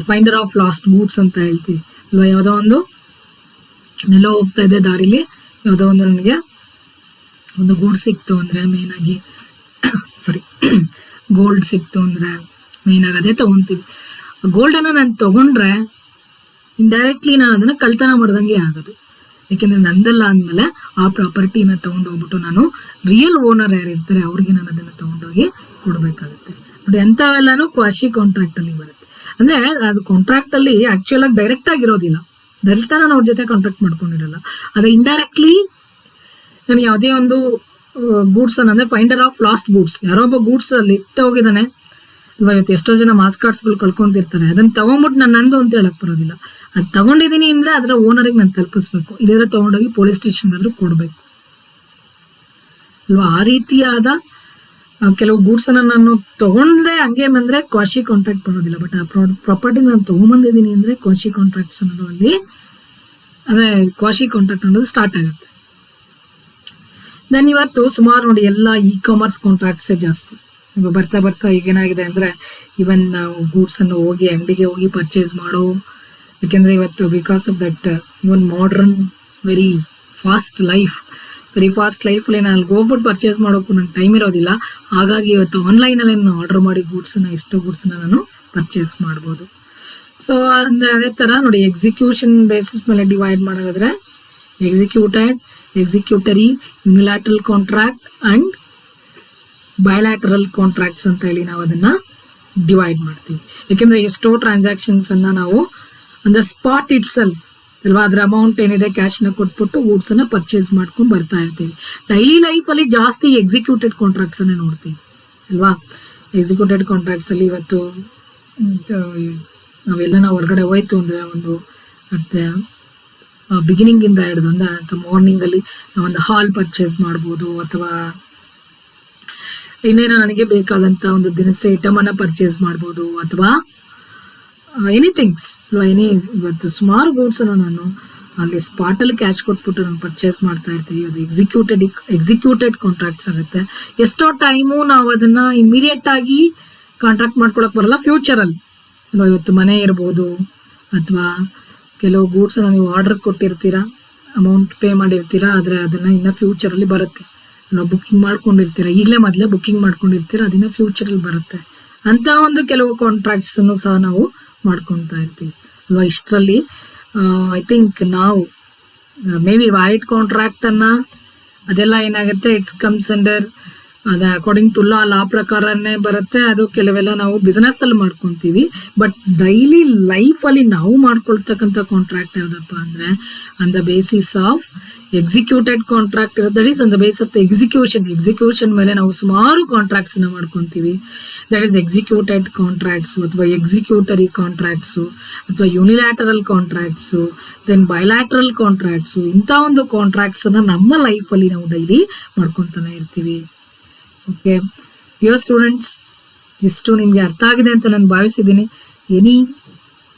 ಫೈಂಡರ್ ಆಫ್ ಲಾಸ್ಟ್ ಗೂಡ್ಸ್ ಅಂತ ಹೇಳ್ತೀವಿ ಅಲ್ವಾ, ಯಾವುದೋ ಒಂದು ನೆಲ ಹೋಗ್ತಾ ಇದೆ ದಾರಿಲಿ, ಯಾವುದೋ ಒಂದು ನನಗೆ ಒಂದು ಗೂಡ್ ಸಿಕ್ತು ಅಂದ್ರೆ ಮೇನ್ ಆಗಿ ಗೋಲ್ಡ್ ಸಿಕ್ತು ಅಂದ್ರೆ ಮೇನ್ ಆಗಿ ಅದೇ ತಗೊಂತೀವಿ. ಗೋಲ್ಡ್ ಅನ್ನ ನಾನು ತಗೊಂಡ್ರೆ ಇಂಡೈರೆಕ್ಟ್ಲಿ ನಾನು ಅದನ್ನ ಕಳ್ತನ ಮಾಡ್ದಂಗೆ ಆಗೋದು. ಯಾಕೆಂದ್ರೆ ನಂದಲ್ಲ ಅಂದ್ಮೇಲೆ ಆ ಪ್ರಾಪರ್ಟಿನ ತಗೊಂಡೋಗ್ಬಿಟ್ಟು ನಾನು ರಿಯಲ್ ಓನರ್ ಯಾರು ಇರ್ತಾರೆ ಅವ್ರಿಗೆ ನಾನು ಅದನ್ನ ತಗೊಂಡೋಗಿ ಕೊಡ್ಬೇಕಾಗುತ್ತೆ. ನೋಡಿ, ಎಂಥವೆಲ್ಲಾನು ಕ್ವಾಶಿ ಕಾಂಟ್ರಾಕ್ಟ್ ಅಲ್ಲಿ ಬರುತ್ತೆ. ಅಂದ್ರೆ ಅದು ಕಾಂಟ್ರಾಕ್ಟ್ ಅಲ್ಲಿ ಆಕ್ಚುಯಲ್ ಆಗಿ ಡೈರೆಕ್ಟ್ ಆಗಿರೋದಿಲ್ಲ, ಡೈರೆಕ್ಟ್ ನಾನು ಅವ್ರ ಜೊತೆ ಕಾಂಟ್ರಾಕ್ಟ್ ಮಾಡ್ಕೊಂಡಿರಲ್ಲ. ಅದೇ ಇಂಡೈರೆಕ್ಟ್ಲಿ ನಾನು ಯಾವುದೇ ಒಂದು ಗೂಡ್ಸ್ ಅಂದ್ರೆ ಫೈಂಡರ್ ಆಫ್ ಲಾಸ್ಟ್ ಗೂಡ್ಸ್, ಯಾರೋ ಒಬ್ಬ ಗೂಡ್ಸ್ ಅಲ್ಲಿ ಇಟ್ಟು ಹೋಗಿದ್ದಾನೆ ಇವಾಗ ಇವತ್ತು ಎಷ್ಟೋ ಜನ ಮಾಸ್ ಕಾರ್ಡ್ಸ್ಗಳು ಕಳ್ಕೊಂತಿರ್ತಾರೆ, ಅದನ್ನ ತಗೊಂಡ್ಬಿಟ್ಟು ನಾನು ನಂದು ಅಂತ ಹೇಳಕ್ ಬರೋದಿಲ್ಲ. ಅದು ತಗೊಂಡಿದ್ದೀನಿ ಅಂದ್ರೆ ಅದರ ಓನರಿಗೆ ನಾನು ತಲುಪಿಸ್ಬೇಕು, ಇಲ್ಲದ್ರೆ ತಗೊಂಡೋಗಿ ಪೊಲೀಸ್ ಸ್ಟೇಷನ್ ಆದ್ರೂ ಕೊಡ್ಬೇಕು ಅಲ್ವಾ. ಆ ರೀತಿಯಾದ ಕೆಲವು ಗೂಡ್ಸ್ ಅನ್ನ ನಾನು ತಗೊಂಡ್ರೆ ಹಂಗೆ ಬಂದ್ರೆ ಕ್ವಾಶಿ ಕಾಂಟ್ರಾಕ್ಟ್ ಬರೋದಿಲ್ಲ. ಬಟ್ ಆ ಪ್ರಾಪರ್ಟಿ ನಾನು ತಗೊಂಡ್ಬಂದಿದ್ದೀನಿ ಅಂದ್ರೆ ಕ್ವಾಶಿ ಕಾಂಟ್ರಾಕ್ಟ್ಸ್ ಅನ್ನೋದು ಅಲ್ಲಿ ಅದೇ ಕ್ವಾಶಿ ಕಾಂಟ್ರಾಕ್ಟ್ ಅನ್ನೋದು ಸ್ಟಾರ್ಟ್ ಆಗುತ್ತೆ. ದೆನ್ ಇವತ್ತು ಸುಮಾರು ನೋಡಿ ಎಲ್ಲ ಇ ಕಾಮರ್ಸ್ ಕಾಂಟ್ರಾಕ್ಟ್ಸೇ ಜಾಸ್ತಿ ಈಗ ಬರ್ತಾ ಬರ್ತಾ ಈಗೇನಾಗಿದೆ ಅಂದರೆ ಇವನ್ ನಾವು ಗೂಡ್ಸನ್ನು ಹೋಗಿ ಅಂಗಡಿಗೆ ಹೋಗಿ ಪರ್ಚೇಸ್ ಮಾಡೋ, ಯಾಕೆಂದರೆ ಇವತ್ತು because of that even modern very fast ಲೈಫಲ್ಲಿ ನಾನು ಅಲ್ಲಿಗೆ ಹೋಗ್ಬಿಟ್ಟು ಪರ್ಚೇಸ್ ಮಾಡೋಕ್ಕೂ ನಂಗೆ ಟೈಮ್ ಇರೋದಿಲ್ಲ. ಹಾಗಾಗಿ ಇವತ್ತು ಆನ್ಲೈನಲ್ಲಿ ನಾನು ಆರ್ಡರ್ ಮಾಡಿ ಎಷ್ಟೋ ಗೂಡ್ಸನ್ನ ನಾನು ಪರ್ಚೇಸ್ ಮಾಡ್ಬೋದು. ಸೊ ಅಂದರೆ ಅದೇ ಥರ ನೋಡಿ, ಎಕ್ಸಿಕ್ಯೂಷನ್ ಬೇಸಿಸ್ ಮೇಲೆ ಡಿವೈಡ್ ಮಾಡೋದಾದ್ರೆ ಎಕ್ಸಿಕ್ಯೂಟರಿ, ಯುನಿಲ್ಯಾಟ್ರಲ್ ಕಾಂಟ್ರಾಕ್ಟ್ ಆ್ಯಂಡ್ ಬಯಲ್ಯಾಟ್ರಲ್ ಕಾಂಟ್ರಾಕ್ಟ್ಸ್ ಅಂತ ಹೇಳಿ ನಾವು ಅದನ್ನು ಡಿವೈಡ್ ಮಾಡ್ತೀವಿ. ಯಾಕೆಂದರೆ ಎಷ್ಟೋ ಟ್ರಾನ್ಸಾಕ್ಷನ್ಸನ್ನು ನಾವು ಅಂದರೆ ಸ್ಪಾಟ್ ಇಟ್ ಸೆಲ್ಫ್ ಅಲ್ವಾ, ಅದರ ಅಮೌಂಟ್ ಏನಿದೆ ಕ್ಯಾಶ್ನ ಕೊಟ್ಬಿಟ್ಟು ಗೂಡ್ಸನ್ನು ಪರ್ಚೇಸ್ ಮಾಡ್ಕೊಂಡು ಬರ್ತಾ ಇರ್ತೀವಿ. ಡೈಲಿ ಲೈಫಲ್ಲಿ ಜಾಸ್ತಿ ಎಕ್ಸಿಕ್ಯೂಟೆಡ್ ಕಾಂಟ್ರಾಕ್ಟ್ಸನ್ನೇ ನೋಡ್ತೀವಿ ಅಲ್ವಾ. ಎಕ್ಸಿಕ್ಯೂಟೆಡ್ ಕಾಂಟ್ರಾಕ್ಟ್ಸಲ್ಲಿ ಇವತ್ತು ನಾವೆಲ್ಲ ಹೊರಗಡೆ ಹೋಯ್ತು ಅಂದರೆ ಒಂದು ಮತ್ತೆ ಬಿಗಿನಿಂಗಿಂದ ಹಿಡಿದು ಅಂದರೆ ಮಾರ್ನಿಂಗಲ್ಲಿ ನಾವೊಂದು ಹಾಲ್ ಪರ್ಚೇಸ್ ಮಾಡ್ಬೋದು, ಅಥವಾ ಇನ್ನೇನೋ ನನಗೆ ಬೇಕಾದಂಥ ಒಂದು ದಿನಸಿ ಐಟಮನ್ನು ಪರ್ಚೇಸ್ ಮಾಡ್ಬೋದು, ಅಥವಾ ಎನಿಥಿಂಗ್ಸ್ ಅಲ್ವಾ. ಇವತ್ತು ಸುಮಾರು ಗೂಡ್ಸನ್ನು ನಾನು ಅಲ್ಲಿ ಸ್ಪಾಟಲ್ಲಿ ಕ್ಯಾಶ್ ಕೊಟ್ಬಿಟ್ಟು ನಾನು ಪರ್ಚೇಸ್ ಮಾಡ್ತಾ ಇರ್ತೀವಿ. ಅದು ಎಕ್ಸಿಕ್ಯೂಟೆಡ್ ಕಾಂಟ್ರಾಕ್ಟ್ಸ್ ಆಗುತ್ತೆ. ಎಷ್ಟೋ ಟೈಮು ನಾವು ಅದನ್ನು ಇಮಿಡಿಯೇಟ್ ಆಗಿ ಕಾಂಟ್ರಾಕ್ಟ್ ಮಾಡ್ಕೊಳಕ್ಕೆ ಬರಲ್ಲ, ಫ್ಯೂಚರಲ್ಲಿ ಅಲ್ವಾ. ಇವತ್ತು ಮನೆ ಇರ್ಬೋದು, ಅಥವಾ ಕೆಲವು ಗೂಡ್ಸನ್ನು ನೀವು ಆರ್ಡರ್ ಕೊಟ್ಟಿರ್ತೀರಾ, ಅಮೌಂಟ್ ಪೇ ಮಾಡಿರ್ತೀರಾ, ಆದರೆ ಅದನ್ನು ಇನ್ನು ಫ್ಯೂಚರಲ್ಲಿ ಬರುತ್ತೆ. ನಾವು ಬುಕ್ಕಿಂಗ್ ಮಾಡ್ಕೊಂಡಿರ್ತೀರ, ಮೊದಲೇ ಬುಕ್ಕಿಂಗ್ ಮಾಡ್ಕೊಂಡಿರ್ತೀರ, ಅದನ್ನ ಫ್ಯೂಚರಲ್ಲಿ ಬರುತ್ತೆ ಅಂತ ಒಂದು ಕೆಲವು ಕಾಂಟ್ರಾಕ್ಟ್ಸನ್ನು ಸಹ ನಾವು ಮಾಡ್ಕೊತಾ ಇರ್ತೀವಿ ಅಲ್ವಾ. ಇಷ್ಟರಲ್ಲಿ ಐ ಥಿಂಕ್ ನಾವು ಮೇ ಬಿ ವ್ಯಾಲಿಡ್ ಕಾಂಟ್ರಾಕ್ಟನ್ನು ಅದೆಲ್ಲ ಏನಾಗುತ್ತೆ, ಇಟ್ಸ್ ಕಮ್ಸ್ ಅಂಡರ್ ಅದು ಅಕಾರ್ಡಿಂಗ್ ಟು ಲಾ ಪ್ರಕಾರನೇ ಬರುತ್ತೆ. ಅದು ಕೆಲವೆಲ್ಲ ನಾವು ಬಿಸ್ನೆಸ್ಸಲ್ಲಿ ಮಾಡ್ಕೊತೀವಿ. ಬಟ್ ಡೈಲಿ ಲೈಫಲ್ಲಿ ನಾವು ಮಾಡ್ಕೊಳ್ತಕ್ಕಂಥ ಕಾಂಟ್ರಾಕ್ಟ್ ಯಾವುದಪ್ಪ ಅಂದರೆ on the basis of executed contract ಇರೋದು. That is on the base of the execution ಮೇಲೆ ನಾವು ಸುಮಾರು ಕಾಂಟ್ರಾಕ್ಟ್ಸನ್ನ ಮಾಡ್ಕೊತೀವಿ. ದಟ್ ಈಸ್ ಎಕ್ಸಿಕ್ಯೂಟೆಡ್ ಕಾಂಟ್ರಾಕ್ಟ್ಸು, ಅಥವಾ ಎಕ್ಸಿಕ್ಯೂಟರಿ ಕಾಂಟ್ರಾಕ್ಟ್ಸು, ಅಥವಾ ಯುನಿಲ್ಯಾಟರಲ್ ಕಾಂಟ್ರಾಕ್ಟ್ಸು, ದೆನ್ ಬಯಲ್ಯಾಟ್ರಲ್ ಕಾಂಟ್ರಾಕ್ಟ್ಸು. ಇಂಥ ಒಂದು ಕಾಂಟ್ರಾಕ್ಟ್ಸನ್ನು ನಮ್ಮ ಲೈಫಲ್ಲಿ ನಾವು ಡೈಲಿ ಮಾಡ್ಕೊತಾನೆ ಇರ್ತೀವಿ. ಓಕೆ ಡಿಯರ್ ಸ್ಟೂಡೆಂಟ್ಸ್, ಇಷ್ಟು ನಿಮಗೆ ಅರ್ಥ ಆಗಿದೆ ಅಂತ ನಾನು ಭಾವಿಸಿದ್ದೀನಿ. ಎನಿ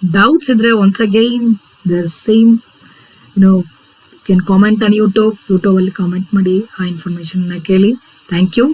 ಡೌಟ್ಸ್ ಇದ್ರೆ once again the same can comment on ಯೂಟ್ಯೂಬಲ್ಲಿ ಕಾಮೆಂಟ್ ಮಾಡಿ ಆ ಇನ್ಫಾರ್ಮೇಷನ್ನ ಕೇಳಿ. Thank you.